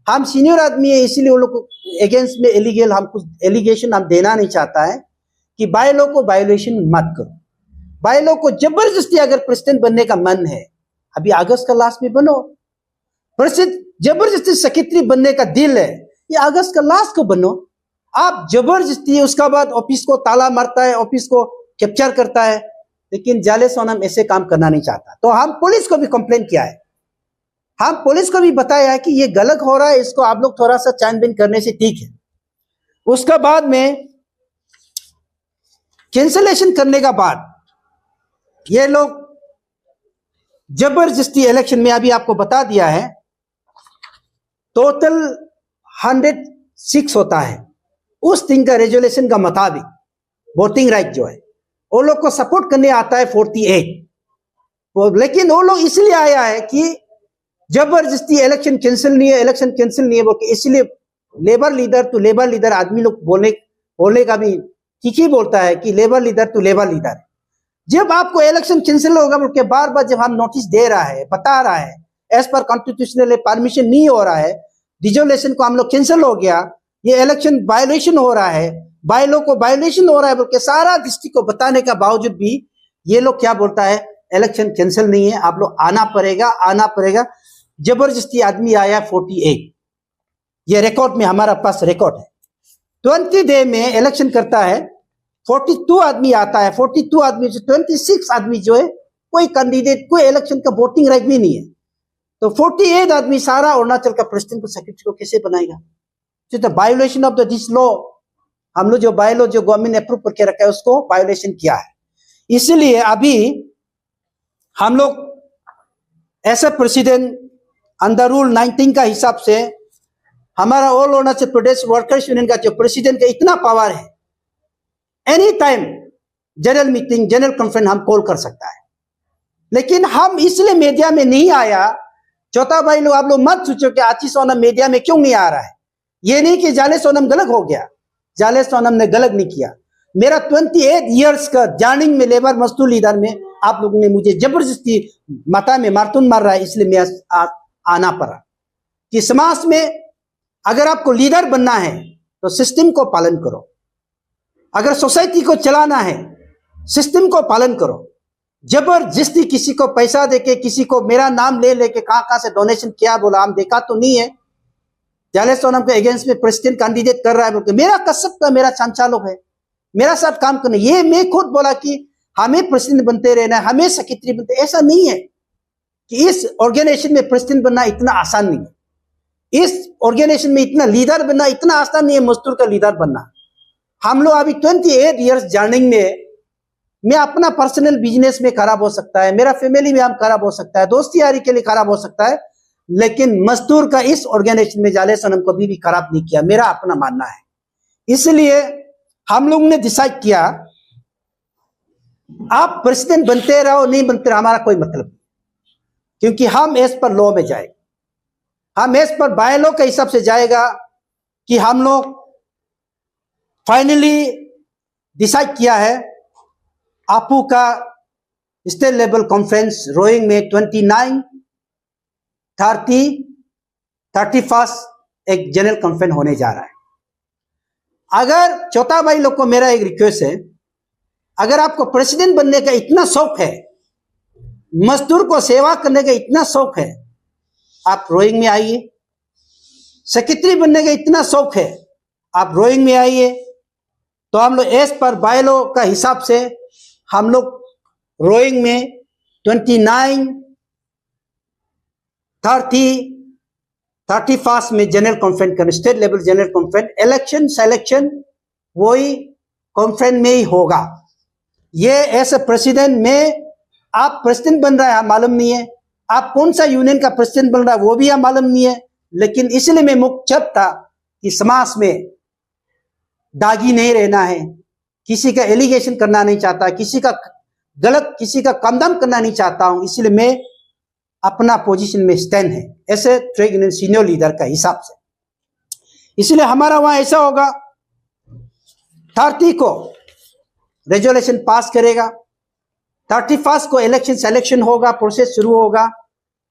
हम सीनियर आदमी है, इसीलिए वो लोग को अगेंस्ट में इलीगल हम कुछ एलिगेशन हम देना नहीं चाहता है कि बाई लॉ को वायोलेशन मत करो। बाई लॉ को जबरदस्ती अगर प्रेसिडेंट बनने का मन है, अभी अगस्त का लास्ट में बनो। प्रेसिडेंट जबरदस्ती सेक्रेटरी बनने का दिल है, ये अगस्त का लास्ट को बनो। आप जबरदस्ती उसका बाद ऑफिस को ताला मारता है, ऑफिस को कैप्चर करता है, लेकिन जाले सोनम ऐसे काम करना नहीं चाहता। तो हम पुलिस को भी कंप्लेन किया है, हम पुलिस को भी बताया है कि ये गलत हो रहा है, इसको आप लोग थोड़ा सा छानबीन करने से ठीक है। उसका बाद में कैंसलेशन करने का बाद ये लोग जबरदस्ती इलेक्शन में, अभी आपको बता दिया है, टोटल 106 होता है उस दिन का रेजोल्यूशन का मुताबिक वोटिंग राइट जो है, वो लोग को सपोर्ट करने आता है 48। लेकिन वो लोग इसलिए आया है कि जबरदस्ती इलेक्शन कैंसिल नहीं है, इलेक्शन कैंसिल नहीं है बोल के, इसलिए labour leader to labour leader आदमी लोग बोलने का भी ठीक ही बोलता है कि labour leader to labour leader. जब आपको इलेक्शन कैंसिल होगा बोल के बार बार जब हम नोटिस दे रहा है, बता रहा है, एज पर कॉन्स्टिट्यूशनल परमिशन नहीं हो रहा है, रिजोल्यूशन को हम लोग कैंसिल हो गया, ये इलेक्शन वायोलेशन हो रहा है, बायलॉ को वायोलेशन हो रहा है बोल के सारा डिस्ट्रिक्ट को बताने का बावजूद भी ये लोग क्या बोलता है, इलेक्शन कैंसिल नहीं है, आप लोग आना पड़ेगा। जबरदस्ती आदमी आया 48, ये रिकॉर्ड में हमारा पास रिकॉर्ड है। 20 डे में इलेक्शन करता है, 42 आदमी आता है, 42 आदमी से 26 आदमी जो है कोई कैंडिडेट, कोई इलेक्शन का वोटिंग राइट भी नहीं है। तो 48 आदमी सारा अरुणाचल का प्रेसिडेंट को सेक्रेटरी को कैसे बनाएगा? तो violation of the this law, हम लोग जो बायलॉ जो गवर्नमेंट अप्रूव करके रखा है उसको वायोलेशन किया है। इसलिए अभी हम लोग ऐसा प्रेसिडेंट अंडर रूल 19 का हिसाब से हमारा all Arunachal Pradesh workers union का जो प्रेसिडेंट का इतना पावर है, any time general meeting, general conference हम कॉल कर सकता है। लेकिन हम इसलिए मीडिया में नहीं आया, चौथा भाई लोग आप लोग मत सोचो कि आची सोनम मीडिया में क्यों नहीं आ रहा है। ये नहीं कि जाले सोनम गलत हो गया, जाले सोनम ने गलत नहीं किया। मेरा 28 इयर्स का जर्निंग में लेबर मजदूर लीडर में आप लोगों ने मुझे जबरदस्ती माता में मारतून मार रहा है, इसलिए मैं आना पड़ा कि समाज में अगर आपको लीडर बनना है तो सिस्टम को पालन करो, अगर सोसाइटी को चलाना है सिस्टम को पालन करो। जबरदस्ती किसी को पैसा देके, किसी को मेरा नाम ले लेके कहां से डोनेशन किया बोला हम देखा तो नहीं है। जाले सोनम के अगेंस्ट में प्रेसिडेंट कैंडिडेट कर रहा है बोल के, मेरा कसब का मेरा चांचा लोग है, मेरा साथ काम करने, ये मैं खुद बोला कि हमें प्रेसिडेंट बनते रहना है, हमें सेक्रेटरी बनते। ऐसा नहीं है कि इस ऑर्गेनाइजेशन में प्रेसिडेंट बनना इतना आसान नहीं है, इस ऑर्गेनाइजेशन में इतना लीडर बनना इतना आसान नहीं है, मजदूर का लीडर बनना। हम लोग अभी 28 इयर्स जर्निंग में, मैं अपना पर्सनल बिजनेस में खराब हो सकता है, मेरा फैमिली में हम खराब हो सकता है, दोस्ती यारी के लिए खराब हो सकता है, लेकिन मजदूर का इस ऑर्गेनाइजेशन में जाले सोनम को भी खराब नहीं किया, मेरा अपना मानना है। इसलिए हम लोग ने डिसाइड किया आप प्रेसिडेंट बनते रहो नहीं बनते रहो हमारा कोई मतलब नहीं, क्योंकि हम एज पर लॉ में जाएगा, हम एज पर बायलॉ के हिसाब से जाएगा कि हम लोग फाइनली डिसाइड किया है आपू का स्टेट लेवल कॉन्फ्रेंस रोइंग में 29, 30, 31 एक जनरल कॉन्फ्रेंस होने जा रहा है। अगर चौथा भाई लोग को मेरा एक रिक्वेस्ट है, अगर आपको प्रेसिडेंट बनने का इतना शौक है, मजदूर को सेवा करने का इतना शौक है, आप रोइंग में आइए। सेक्रेटरी बनने का इतना शौक है, आप रोइंग में आइए। तो हम लोग एज पर बायलॉ का हिसाब से हम लोग रोइंग में 29, 30, 31 में जनरल कॉन्फ्रेंस करें, state level general conference. Election selection वही कॉन्फ्रेंस में ही होगा। ये ऐसे प्रेसिडेंट में आप प्रेसिडेंट बन रहा है मालूम नहीं है, आप कौन सा यूनियन का प्रेसिडेंट बन रहा है वो भी हम मालूम नहीं है। लेकिन इसलिए मैं मुख्य था कि समाज में दागी नहीं रहना है, किसी का एलिगेशन करना नहीं चाहता, किसी का गलत, किसी का कंडम करना नहीं चाहता हूं। इसलिए मैं अपना पोजीशन में स्टैंड है ऐसे ट्रेड यूनियन सीनियर लीडर का हिसाब से। इसलिए हमारा वहां ऐसा होगा, 30 को रेजोल्यूशन पास करेगा, 31 को इलेक्शन सिलेक्शन होगा, प्रोसेस शुरू होगा।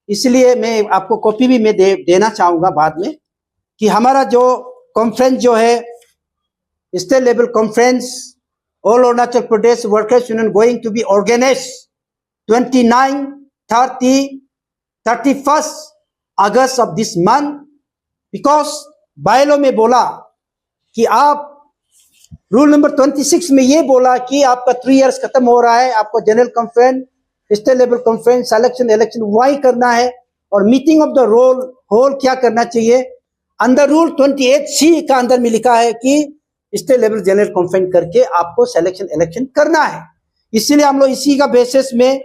इसलिए मैं आपको कॉपी भी मैं देना चाहूंगा बाद में कि हमारा जो कॉन्फ्रेंस जो है state level conference all Arunachal Pradesh workers union going to be organise 29, 30, 31 August of this month. Because bylaw में बोला कि आप रूल नंबर 26 में ये बोला कि आपका 3 इयर्स खत्म हो रहा है, आपको general conference, state level conference, selection election वही करना है। और meeting of the role whole क्या करना चाहिए, अंदर रूल 28C का अंदर में लिखा है कि स्टेट लेवल जनरल कॉन्फ्रेंस करके आपको सिलेक्शन इलेक्शन करना है। इसीलिए हम लोग इसी का बेसिस में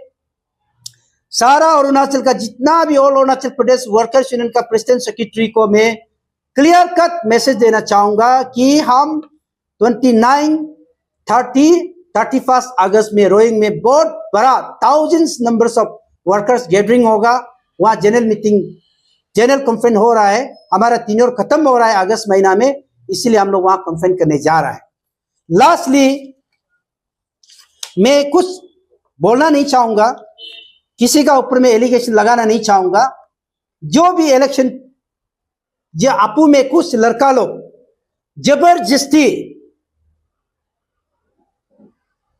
सारा अरुणाचल का जितना भी all Arunachal Pradesh workers union का प्रेसिडेंट सेक्रेटरी को मैं क्लियर कट मैसेज देना चाहूंगा कि हम 29, 30, 31 अगस्त में रोइंग में बहुत बड़ा thousands numbers of workers gathering होगा। वहां जनरल मीटिंग, जनरल कॉन्फ्रेंस हो रहा है, हमारा टीनर खत्म हो रहा है अगस्त महीना में, इसलिए हम लोग वहां कॉन्फ्रेंस करने जा रहा है। लास्टली मैं कुछ बोलना नहीं चाहूंगा, किसी का ऊपर में एलिगेशन लगाना नहीं चाहूंगा। जो भी इलेक्शन, जो आपू में कुछ लड़का लोग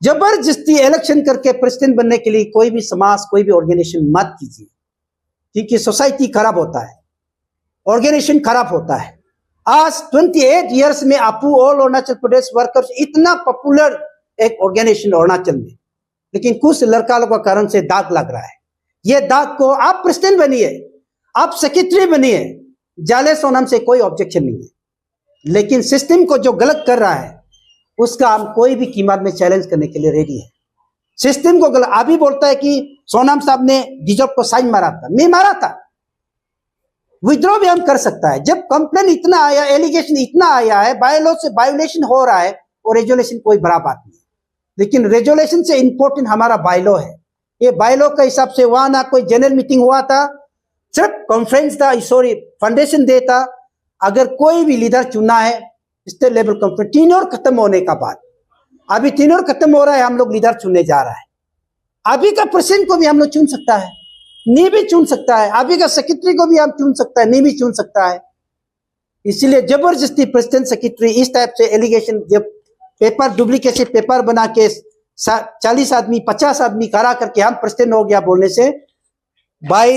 जबरदस्ती इलेक्शन करके प्रेसिडेंट बनने के लिए कोई भी समाज, कोई भी ऑर्गेनाइजेशन मत कीजिए, क्योंकि सोसाइटी खराब होता है, ऑर्गेनाइजेशन खराब होता है। आज 28 इयर्स में आपू ऑल अरुणाचल प्रदेश वर्कर्स इतना पॉपुलर एक ऑर्गेनाइजेशन अरुणाचल में, लेकिन कुछ लड़का लोगों का कारण से दाग लग रहा है। ये दाग को आप प्रेसिडेंट बनिए, आप सेक्रेटरी बनिए, जाले सोनम से कोई ऑब्जेक्शन नहीं है, लेकिन सिस्टम को जो गलत कर रहा है उसका हम कोई भी कीमत में चैलेंज करने के लिए रेडी है। सिस्टम को गलत अभी बोलता है कि सोनम साहब ने डिजॉब को साइन मारा था, मैं मारा था, विड्रॉ भी हम कर सकता है। जब कंप्लेन इतना आया, एलिगेशन इतना आया है, बायलॉ से वायोलेशन हो रहा है, और रेजोल्यूशन कोई बड़ा बात नहीं है, लेकिन रेजोल्यूशन से इंपॉर्टेंट हमारा बायलॉ है। ये बायलॉ के हिसाब से वहां ना कोई जनरल मीटिंग हुआ था, सिर्फ कॉन्फ्रेंस था, सॉरी फाउंडेशन डे था। अगर कोई भी लीडर चुना है स्टेट लेवल कॉन्फ्रेंस टीनर खत्म होने का बाद, अभी टीनर खत्म हो रहा है, हम लोग लीडर चुनने जा रहा है। अभी का प्रेसिडेंट को भी हम लोग चुन सकता है, नहीं भी चुन सकता है, अभी का सेक्रेटरी को भी हम चुन सकता है, नहीं भी चुन सकता है। इसलिए जबरदस्ती प्रेसिडेंट सेक्रेटरी इस टाइप से एलिगेशन, जब पेपर डुप्लीकेट पेपर बना के 40 आदमी 50 आदमी खड़ा करके हम प्रेसिडेंट हो गया बोलने से, by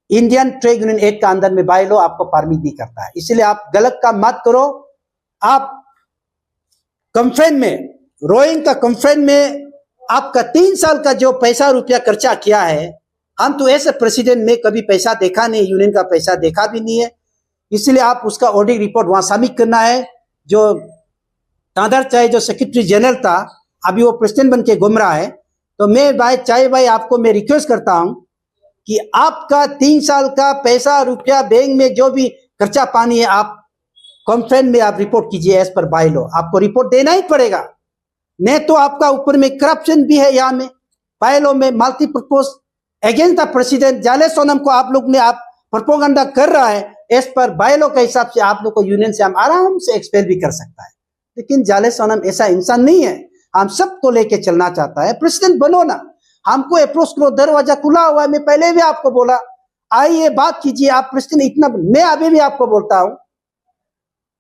Indian trade union act का अंदर में बाय लॉ आपको परमिट नहीं करता है। इसलिए आप गलत काम मत करो। आप कॉन्फ्रेंस में, रोइंग का कॉन्फ्रेंस में आपका 3 साल का जो पैसा रुपया खर्चा किया है, हम तो ऐसे प्रेसिडेंट में कभी पैसा देखा नहीं, यूनियन का पैसा देखा भी नहीं है। इसलिए आप उसका ऑडिट रिपोर्ट वहां सबमिट करना है। जो तादर चाहे जो सेक्रेटरी जनरल था, अभी वो प्रेसिडेंट बन के घूम रहा है, तो मैं भाई आपको मैं रिक्वेस्ट करता हूं कि आपका 3 साल का पैसा रुपया बैंक में जो भी खर्चा पानी है, आप कॉन्फ्रेंस में आप रिपोर्ट कीजिए एज पर बाय लॉ। आपको रिपोर्ट देना ही पड़ेगा, नहीं तो आपका ऊपर में करप्शन भी है। यहाँ में बाय लॉ में मल्टीपर्पज अगेंस्ट द प्रेसिडेंट जाले सोनम को आप लोग ने आप प्रोपोगंडा कर रहा है, एज पर बाय लॉ के हिसाब से आप लोग को यूनियन से हम आराम से एक्सपेल भी कर सकता है। लेकिन जाले सोनम ऐसा इंसान नहीं है, हम सबको लेके चलना चाहता है। प्रेसिडेंट बनो ना, हमको अप्रोच करो, दरवाजा खुला हुआ है। मैं पहले भी आपको बोला, आइए बात कीजिए, आप प्रेसिडेंट इतना, मैं अभी भी आपको बोलता हूं,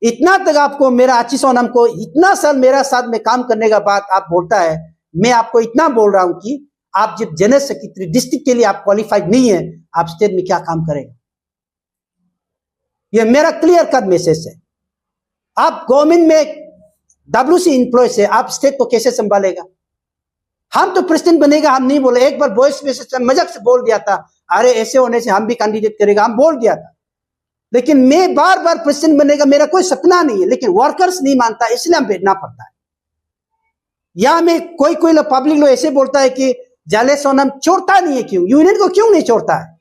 इतना तक आपको मेरा आची सोनम को इतना साल मेरा साथ में काम करने का बाद आप बोलता है, मैं आपको इतना बोल रहा हूं कि आप जब जनरल सेक्रेटरी डिस्ट्रिक्ट के लिए आप क्वालिफाइड नहीं है, आप स्टेट में क्या काम करेंगे? ये मेरा क्लियर कट मैसेज है। आप गवर्नमेंट में WC एम्प्लॉय से आप स्टेट को कैसे संभालेगा? हम तो प्रेसिडेंट बनेगा हम नहीं बोले, एक बार वॉइस मैसेज में मजाक से बोल दिया था, अरे ऐसे होने से हम भी कैंडिडेट करेगा, हम बोल दिया था। लेकिन मैं बार बार प्रेसिडेंट बनेगा मेरा कोई सपना नहीं है, लेकिन वर्कर्स नहीं मानता, इसलिए हम भेजना पड़ता है। यहां में कोई पब्लिक लोग ऐसे बोलता है कि जाले सोनम छोड़ता नहीं है, क्यों यूनियन को क्यों नहीं छोड़ता है?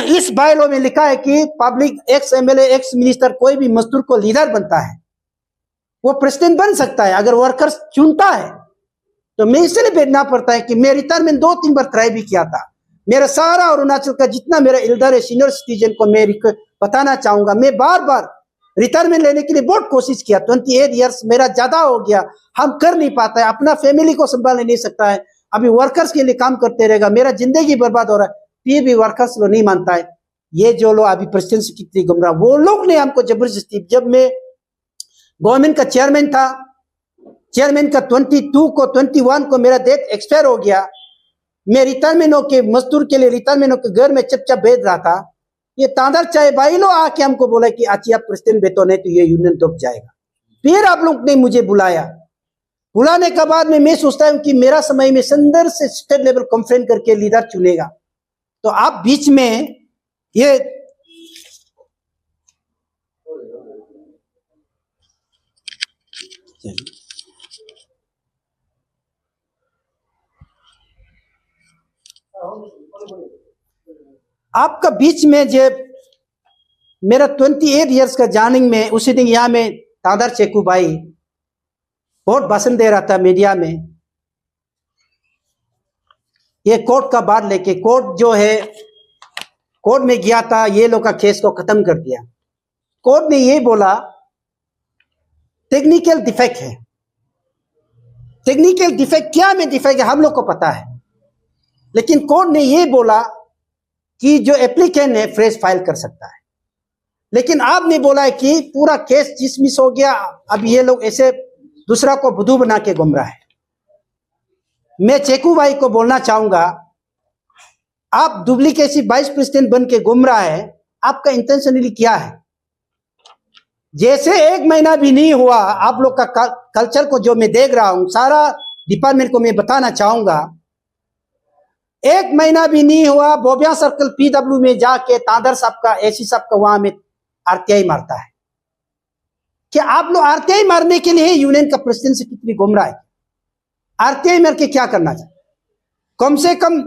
इस बायलॉ में लिखा है कि public x MLA ex minister कोई भी मजदूर को लीडर बनता है, वो प्रेसिडेंट बन सकता है अगर वर्कर्स चुनता है। तो मैं इसलिए भेजना पड़ता है कि मैं रिटायरमेंट 2-3 बार ट्राई भी किया था। मेरा सारा अरुणाचल का जितना मेरा एल्डर है, सीनियर सिटीजन को मैं बताना चाहूंगा, मैं बार बार रिटायरमेंट लेने के लिए बहुत कोशिश किया। 28 इयर्स मेरा ज्यादा हो गया, हम कर नहीं पाता है, अपना फैमिली को संभाल नहीं सकता है, अभी वर्कर्स के लिए काम करते रहेगा, मेरा जिंदगी बर्बाद हो रहा है। ये भी वर्कर्स लोग नहीं मानता है। ये जो लोग अभी प्रेसिडेंट सेक्रेटरी गुमराह, वो लोग ने हमको जबरदस्ती, जब मैं गवर्नमेंट का चेयरमैन था, चेयरमैन का 22 को 21 को मेरा डेट एक्सपायर हो गया, मैं रिटायरमेंट होके मजदूर के लिए रिटायरमेंट होके घर में चपचाप भेज रहा था। ये तांदर चाहे भाई लो आके हमको बोला कि अच्छी आप प्रेसिडेंट बेटो नहीं तो ये यूनियन डूब जाएगा। फिर आप लोग ने मुझे बुलाया। बुलाने के बाद में मैं सोचता हूं कि मेरा समय में अंदर से स्टेट लेवल कॉन्फ्रेंस करके लीडर चुनेगा, तो आप बीच में ये आपका बीच में जब मेरा 28 इयर्स का जर्निंग में उसी दिन यहाँ में तादर चेकू भाई बहुत भाषण दे रहा था मीडिया में, ये कोर्ट का बात लेके, कोर्ट जो है कोर्ट में गया था, ये लोग का केस को खत्म कर दिया। कोर्ट ने ये बोला टेक्निकल डिफेक्ट है। टेक्निकल डिफेक्ट क्या में डिफेक्ट है हम लोग को पता है, लेकिन कोर्ट ने ये बोला कि जो एप्लीकेंट है फ्रेश फाइल कर सकता है। लेकिन आपने बोला है कि पूरा केस डिसमिस हो गया, अब ये लोग ऐसे दूसरा को बुद्धू बना के घूम रहा है। मैं चेकू भाई को बोलना चाहूंगा, आप डुप्लीकेसी वाइस प्रेसिडेंट बन के घूम रहा है, आपका इंटेंशनली क्या है? जैसे 1 महीना भी नहीं हुआ आप लोग का कल्चर को जो मैं देख रहा हूं, सारा डिपार्टमेंट को मैं बताना चाहूंगा, 1 महीना भी नहीं हुआ बोबिया सर्कल पीडब्ल्यू में जाके तादर साहब का एसी साहब का वहां में आरटीआई मारता है। क्या आप लोग आरटीआई मारने के लिए यूनियन का प्रेसिडेंट से कितनी घूम रहा है? आरटीआई मार के क्या करना चाहिए? कम से कम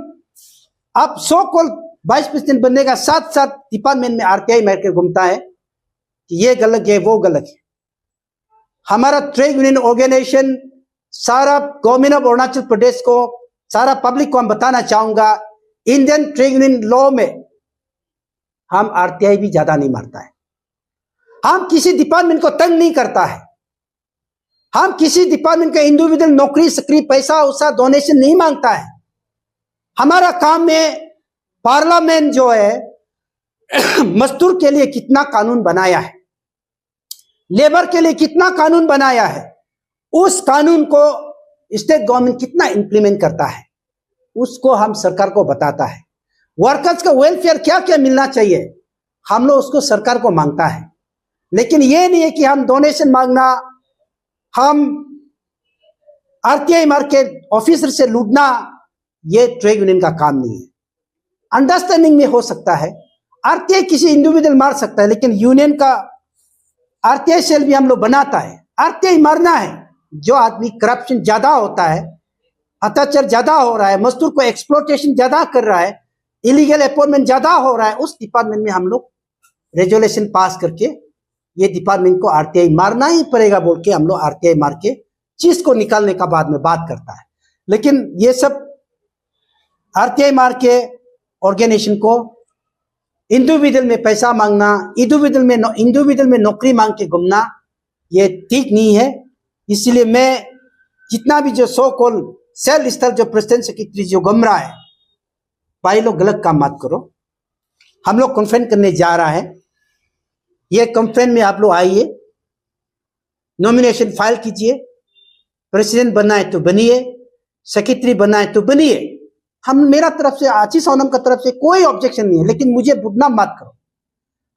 आप 100 कॉल वाइस प्रेसिडेंट बनने का साथ साथ डिपार्टमेंट में आरटीआई मार के घूमता है कि ये गलत है वो गलत है। हमारा ट्रेड यूनियन ऑर्गेनाइजेशन सारा गवर्नमेंट ऑफ अरुणाचल प्रदेश को, सारा पब्लिक को हम बताना चाहूंगा, इंडियन ट्रेड यूनियन लॉ में हम आरटीआई भी ज्यादा नहीं मारता है। हम किसी डिपार्टमेंट को तंग नहीं करता है। हम किसी डिपार्टमेंट का इंडिविजुअल नौकरी सक्रिय पैसा उसा डोनेशन नहीं मांगता है। हमारा काम में पार्लियामेंट जो है मजदूर के लिए कितना कानून बनाया है, लेबर के लिए कितना कानून बनाया है, उस कानून को स्टेट गवर्नमेंट कितना इंप्लीमेंट करता है, उसको हम सरकार को बताता है। वर्कर्स का वेलफेयर क्या क्या मिलना चाहिए, हम लोग उसको सरकार को मांगता है। लेकिन ये नहीं है कि हम डोनेशन मांगना, हम आरटीआई मार के ऑफिसर से लूटना, ये ट्रेड यूनियन का काम नहीं है। अंडरस्टैंडिंग में हो सकता है, आरटीआई किसी इंडिविजुअल मार सकता है, लेकिन यूनियन का आरटीआई सेल भी हम लोग बनाता है। आरटीआई मारना है जो आदमी करप्शन ज्यादा होता है, अत्याचार ज्यादा हो रहा है, मजदूर को एक्सप्लोटेशन ज्यादा कर रहा है, इलीगल अपॉइंटमेंट ज्यादा हो रहा है, उस डिपार्टमेंट में हम लोग रेजोल्यूशन पास करके ये डिपार्टमेंट को आरटीआई मारना ही पड़ेगा बोल के हम लोग आरटीआई मार के चीज को निकालने का बाद में बात करता है। लेकिन ये सब आरटीआई मार के ऑर्गेनाइजेशन को इंडिविजुअल में पैसा मांगना, इंडिविजुअल में नौकरी मांग के घूमना, ये ठीक नहीं है। इसलिए मैं जितना भी जो सो कॉल सेल स्तर जो प्रेसिडेंट सेक्रेटरी जो घूम रहा है, भाई लोग गलत काम मत करो। हम लोग कॉन्फ्रेंस करने जा रहा है, ये कॉन्फ्रेंस में आप लोग आइए, नॉमिनेशन फाइल कीजिए, प्रेसिडेंट बनना है तो बनिए, सेक्रेटरी बनना है तो बनिए। हम मेरा तरफ से आशीष सोनम का तरफ से कोई ऑब्जेक्शन नहीं है, लेकिन मुझे बुदनाम मत करो,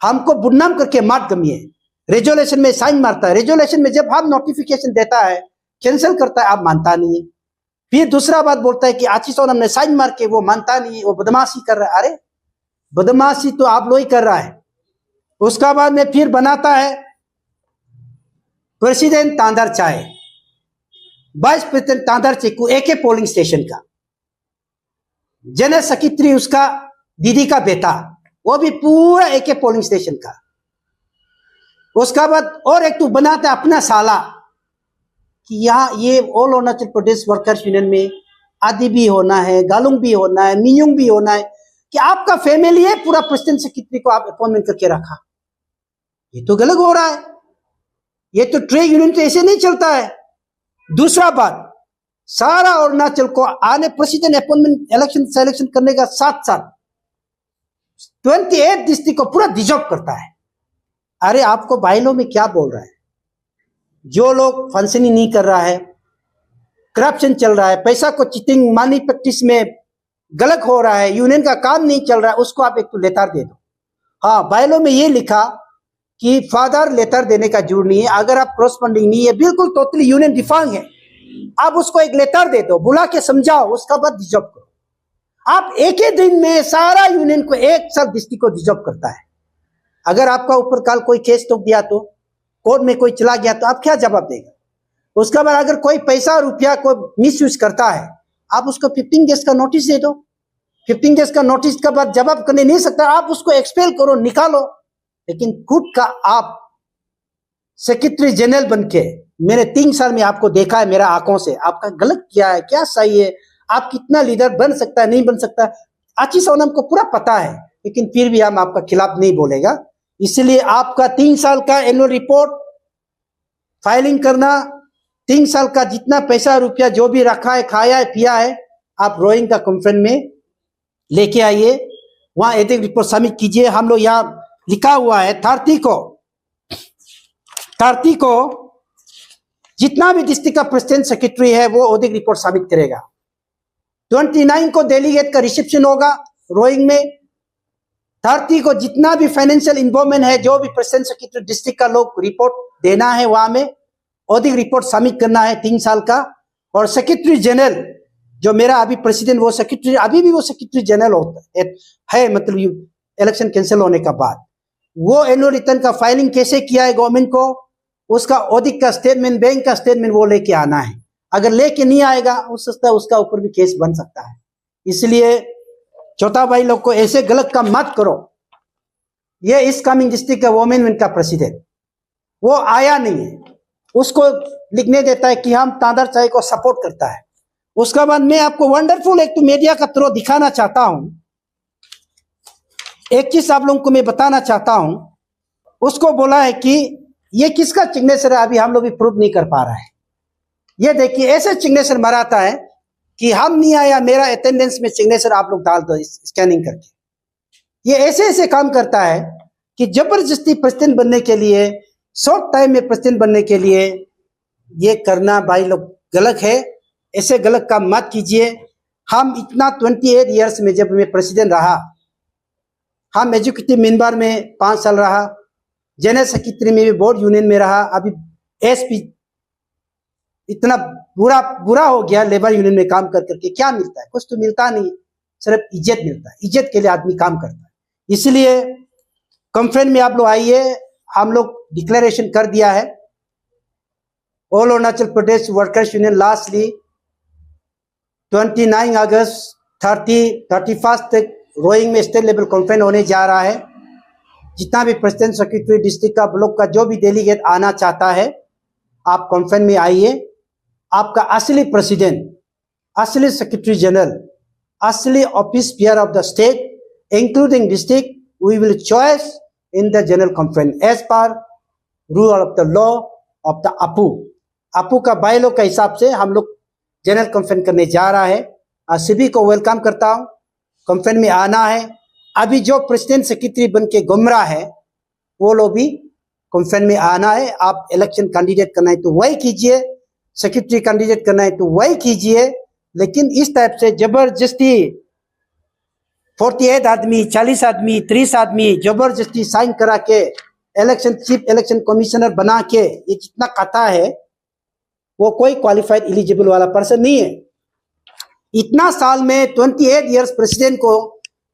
हमको बुदनाम करके मत गमिए। रेजोल्यूशन में साइन मारता है, रेजोल्यूशन में जब हम नोटिफिकेशन देता है कैंसिल करता है, आप मानता नहीं है। फिर दूसरा बात बोलता है कि आशीष सोनम ने साइन मार के वो मानता नहीं है, वो बदमाशी कर रहा है। अरे बदमाशी तो आप लोग ही कर रहा है। उसका बाद में फिर बनाता है प्रेसिडेंट तांदर चाय, वाइस प्रेसिडेंट तांदर चेकू, एके पोलिंग स्टेशन का जनरल सेक्रेटरी उसका दीदी का बेटा, वो भी पूरा एके पोलिंग स्टेशन का। उसका बाद और एक तो बनाता है अपना साला कि यहाँ ये all Arunachal Pradesh workers union में आदि भी होना है, गालुंग भी होना है, मियुंग भी होना है, कि आपका फैमिली है, पूरा प्रेसिडेंट सेक्रेटरी को आप अपॉइंटमेंट करके रखा। ये तो गलत हो रहा है, ये तो ट्रेड यूनियन तो ऐसे नहीं चलता है। दूसरा बात, सारा अरुणाचल को आने प्रेसिडेंट अपॉइंटमेंट इलेक्शन सिलेक्शन करने का साथ साथ 28 डिस्ट्रिक्ट को पूरा डिजॉल्व करता है। अरे आपको बाइलों में क्या बोल रहा है? जो लोग फंक्शनिंग नहीं कर रहा है, करप्शन चल रहा है, पैसा को चीटिंग मनी प्रैक्टिस में गलत हो रहा है, यूनियन का काम नहीं चल रहा है, उसको आप एक तो लेटर दे दो। हाँ, बाइलों में ये लिखा कि फादर लेटर देने का जरूर नहीं है। अगर आप क्रॉसफंडिंग नहीं है, बिल्कुल टोटली यूनियन डिफांग है, आप उसको एक लेटर दे दो, बुला के समझाओ, उसका बाद डिजॉल्व करो। आप एक ही दिन में सारा यूनियन को एक साथ डिस्ट्रिक्ट को डिजॉल्व करता है। अगर आपका ऊपर काल कोई केस ठोक दिया, तो कोर्ट में कोई चला गया, तो आप क्या जवाब देगा? उसके बाद अगर कोई पैसा रुपया को मिसयूज करता है, आप उसको 15 डेज का नोटिस दे दो। 15 डेज का नोटिस के बाद जवाब करने नहीं सकता, आप उसको एक्सपेल करो, निकालो। लेकिन खुद का आप सेक्रेटरी जनरल बन के, मेरे 3 साल में आपको देखा है मेरा आंखों से, आपका गलत क्या है, क्या सही है, आप कितना लीडर बन सकता है, नहीं बन सकता, अच्छी से हमको पूरा पता है। लेकिन फिर भी हम आपका खिलाफ नहीं बोलेगा। इसलिए आपका 3 साल का एनुअल रिपोर्ट फाइलिंग करना, 3 साल का जितना पैसा रुपया जो भी रखा है, खाया है, पिया है, आप रोइंग का कॉन्फ्रेंस में लेके आइए, वहां एथिक रिपोर्ट सबमिट कीजिए। हम लोग यहाँ लिखा हुआ है 30 को जितना भी डिस्ट्रिक्ट का प्रेसिडेंट सेक्रेटरी है वो ऑडिट रिपोर्ट सबमिट करेगा। 29 को डेलीगेट का रिसेप्शन होगा रोइंग में। 30 को जितना भी फाइनेंशियल इन्वॉल्वमेंट है, जो भी प्रेसिडेंट सेक्रेटरी डिस्ट्रिक्ट का लोग रिपोर्ट देना है, वहां में ऑडिट रिपोर्ट सबमिट करना है 3 साल का। और सेक्रेटरी जनरल जो मेरा अभी प्रेसिडेंट, वो सेक्रेटरी अभी भी वो सेक्रेटरी जनरल होता है, मतलब इलेक्शन कैंसिल होने का बाद वो एनुअल रिटर्न का फाइलिंग कैसे किया है गवर्नमेंट को, उसका ऑडिट का स्टेटमेंट, बैंक का स्टेटमेंट वो लेके आना है। अगर लेके नहीं आएगा, हो सकता है उसका ऊपर भी केस बन सकता है। इसलिए छोटा भाई लोग को ऐसे गलत काम मत करो। ये इस कमिंग डिस्ट्रिक्ट का वोमेन का प्रेसिडेंट वो आया नहीं है, उसको लिखने देता है कि हम तादर चाय को सपोर्ट करता है। उसके बाद मैं आपको वंडरफुल एक तो मीडिया का थ्रू दिखाना चाहता हूं। एक चीज आप लोगों को मैं बताना चाहता हूं, उसको बोला है कि ये किसका सिग्नेचर है, अभी हम लोग भी प्रूव नहीं कर पा रहा है। ये देखिए ऐसे सिग्नेचर मराता है कि हम नहीं आया, मेरा अटेंडेंस में सिग्नेचर आप लोग डाल दो स्कैनिंग करके। ये ऐसे ऐसे काम करता है कि जबरदस्ती प्रेसिडेंट बनने के लिए, शॉर्ट टाइम में प्रेसिडेंट बनने के लिए ये करना भाई लोग गलत है। ऐसे गलत काम मत कीजिए। हम इतना 28 ईयर्स में जब मैं प्रेसिडेंट रहा, हम एजुकेटिव मेंबर में 5 साल रहा, जनरल सेक्रेटरी में भी बोर्ड यूनियन में रहा, अभी एसपी। इतना बुरा हो गया लेबर यूनियन में काम कर करके। क्या मिलता है? कुछ तो मिलता नहीं, सिर्फ इज्जत मिलता है। इज्जत के लिए आदमी काम करता है। इसलिए कॉन्फ्रेंस में आप लोग आइए, हम लोग डिक्लेरेशन कर दिया है। All Arunachal Pradesh workers union lastly 29 अगस्त 31 तक रोइंग में स्टेट लेवल कॉन्फ्रेंस होने जा रहा है। जितना भी प्रेसिडेंट सेक्रेटरी डिस्ट्रिक्ट का, ब्लॉक का जो भी डेलीगेट आना चाहता है, आप कॉन्फ्रेंस में आइए। आपका असली प्रेसिडेंट, असली सेक्रेटरी जनरल, असली office bearer of the state including district, we will choice in the general conference as per rule of the law of the अपू का बायलॉ का हिसाब से हम लोग जनरल कॉन्फ्रेंस करने जा रहा है। सभी को वेलकम करता हूँ, कॉन्फ्रेंस में आना है। अभी जो प्रेसिडेंट सेक्रेटरी बन के गुमराह है, वो लोग भी कॉन्फ्रेंस में आना है। आप इलेक्शन कैंडिडेट करना है तो वही कीजिए, सेक्रेटरी कैंडिडेट करना है तो वही कीजिए। लेकिन इस टाइप से जबरदस्ती 48 आदमी, 40 आदमी, 30 आदमी जबरदस्ती साइन करा के इलेक्शन चीफ इलेक्शन कमिश्नर बना के ये जितना कथा है, वो कोई क्वालिफाइड एलिजिबल वाला पर्सन नहीं है। इतना साल में 28 इयर्स प्रेसिडेंट को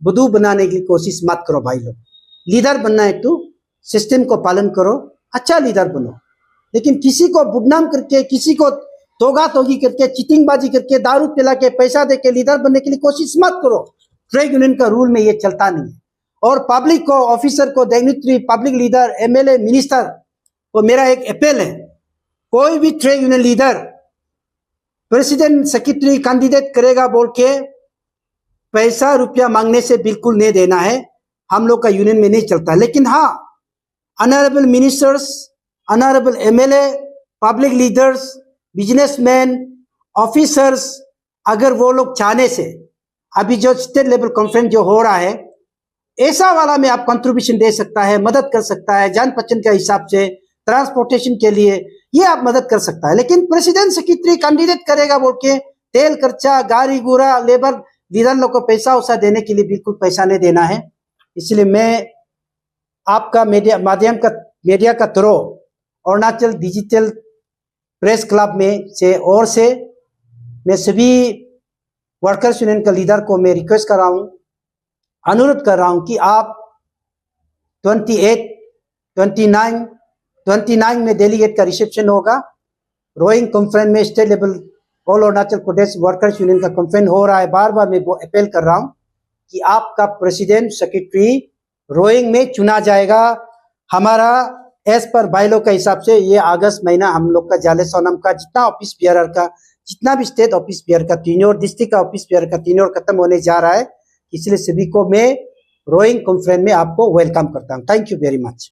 बुद्धू बनाने की कोशिश मत करो भाई लोग। लीडर बनना है तो सिस्टम को पालन करो, अच्छा लीडर बनो। लेकिन किसी को बदनाम करके, किसी को तोगा तोगी करके, चीटिंगबाजी करके, दारू पिला के, पैसा दे के लीडर बनने के लिए कोशिश मत करो। ट्रेड यूनियन का रूल में ये चलता नहीं है। और पब्लिक को, ऑफिसर को, dignitary, public leader, MLA, minister को मेरा एक अपील है, कोई भी trade union leader president secretary candidate करेगा बोल के पैसा रुपया मांगने से बिल्कुल नहीं देना है। हम लोग का यूनियन में नहीं चलता। लेकिन हाँ, honourable ministers, honourable MLA, public leaders, businessman, officers, अगर वो लोग चाहने से, अभी जो स्टेट लेवल कॉन्फ्रेंस जो हो रहा है, ऐसा वाला में आप कंट्रीब्यूशन दे सकता है, मदद कर सकता है, जान पहचान के हिसाब से, ट्रांसपोर्टेशन के लिए ये आप मदद कर सकता है। लेकिन प्रेसिडेंट सेक्रेटरी कैंडिडेट करेगा बोल के तेल खर्चा, गाड़ी गुड़ा, लेबर लीडर लोग को पैसा उसा देने के लिए बिल्कुल पैसा नहीं देना है। इसलिए मैं आपका मीडिया माध्यम का मीडिया का through Arunachal digital press club में से और से मैं सभी वर्कर्स यूनियन का लीडर को मैं रिक्वेस्ट कर रहा हूँ, अनुरोध कर रहा हूँ कि आप 28, 29 में डेलीगेट का रिसेप्शन होगा। रोइंग कॉन्फ्रेंस में state level all Arunachal Pradesh workers union का कॉन्फ्रेंस हो रहा है। बार बार मैं वो अपील कर रहा हूँ कि आपका प्रेसिडेंट सेक्रेटरी रोइंग में चुना जाएगा। हमारा एज पर बायलॉ के हिसाब से ये अगस्त महीना हम लोग का जाले सोनम का जितना ऑफिस बियरर का, जितना भी स्टेट ऑफिस बियर का टीन्योर, डिस्ट्रिक्ट का ऑफिस बियर का टीन्योर खत्म होने जा रहा है। इसलिए सभी को मैं रोइंग कॉन्फ्रेंस में आपको वेलकम करता हूँ। Thank you very much.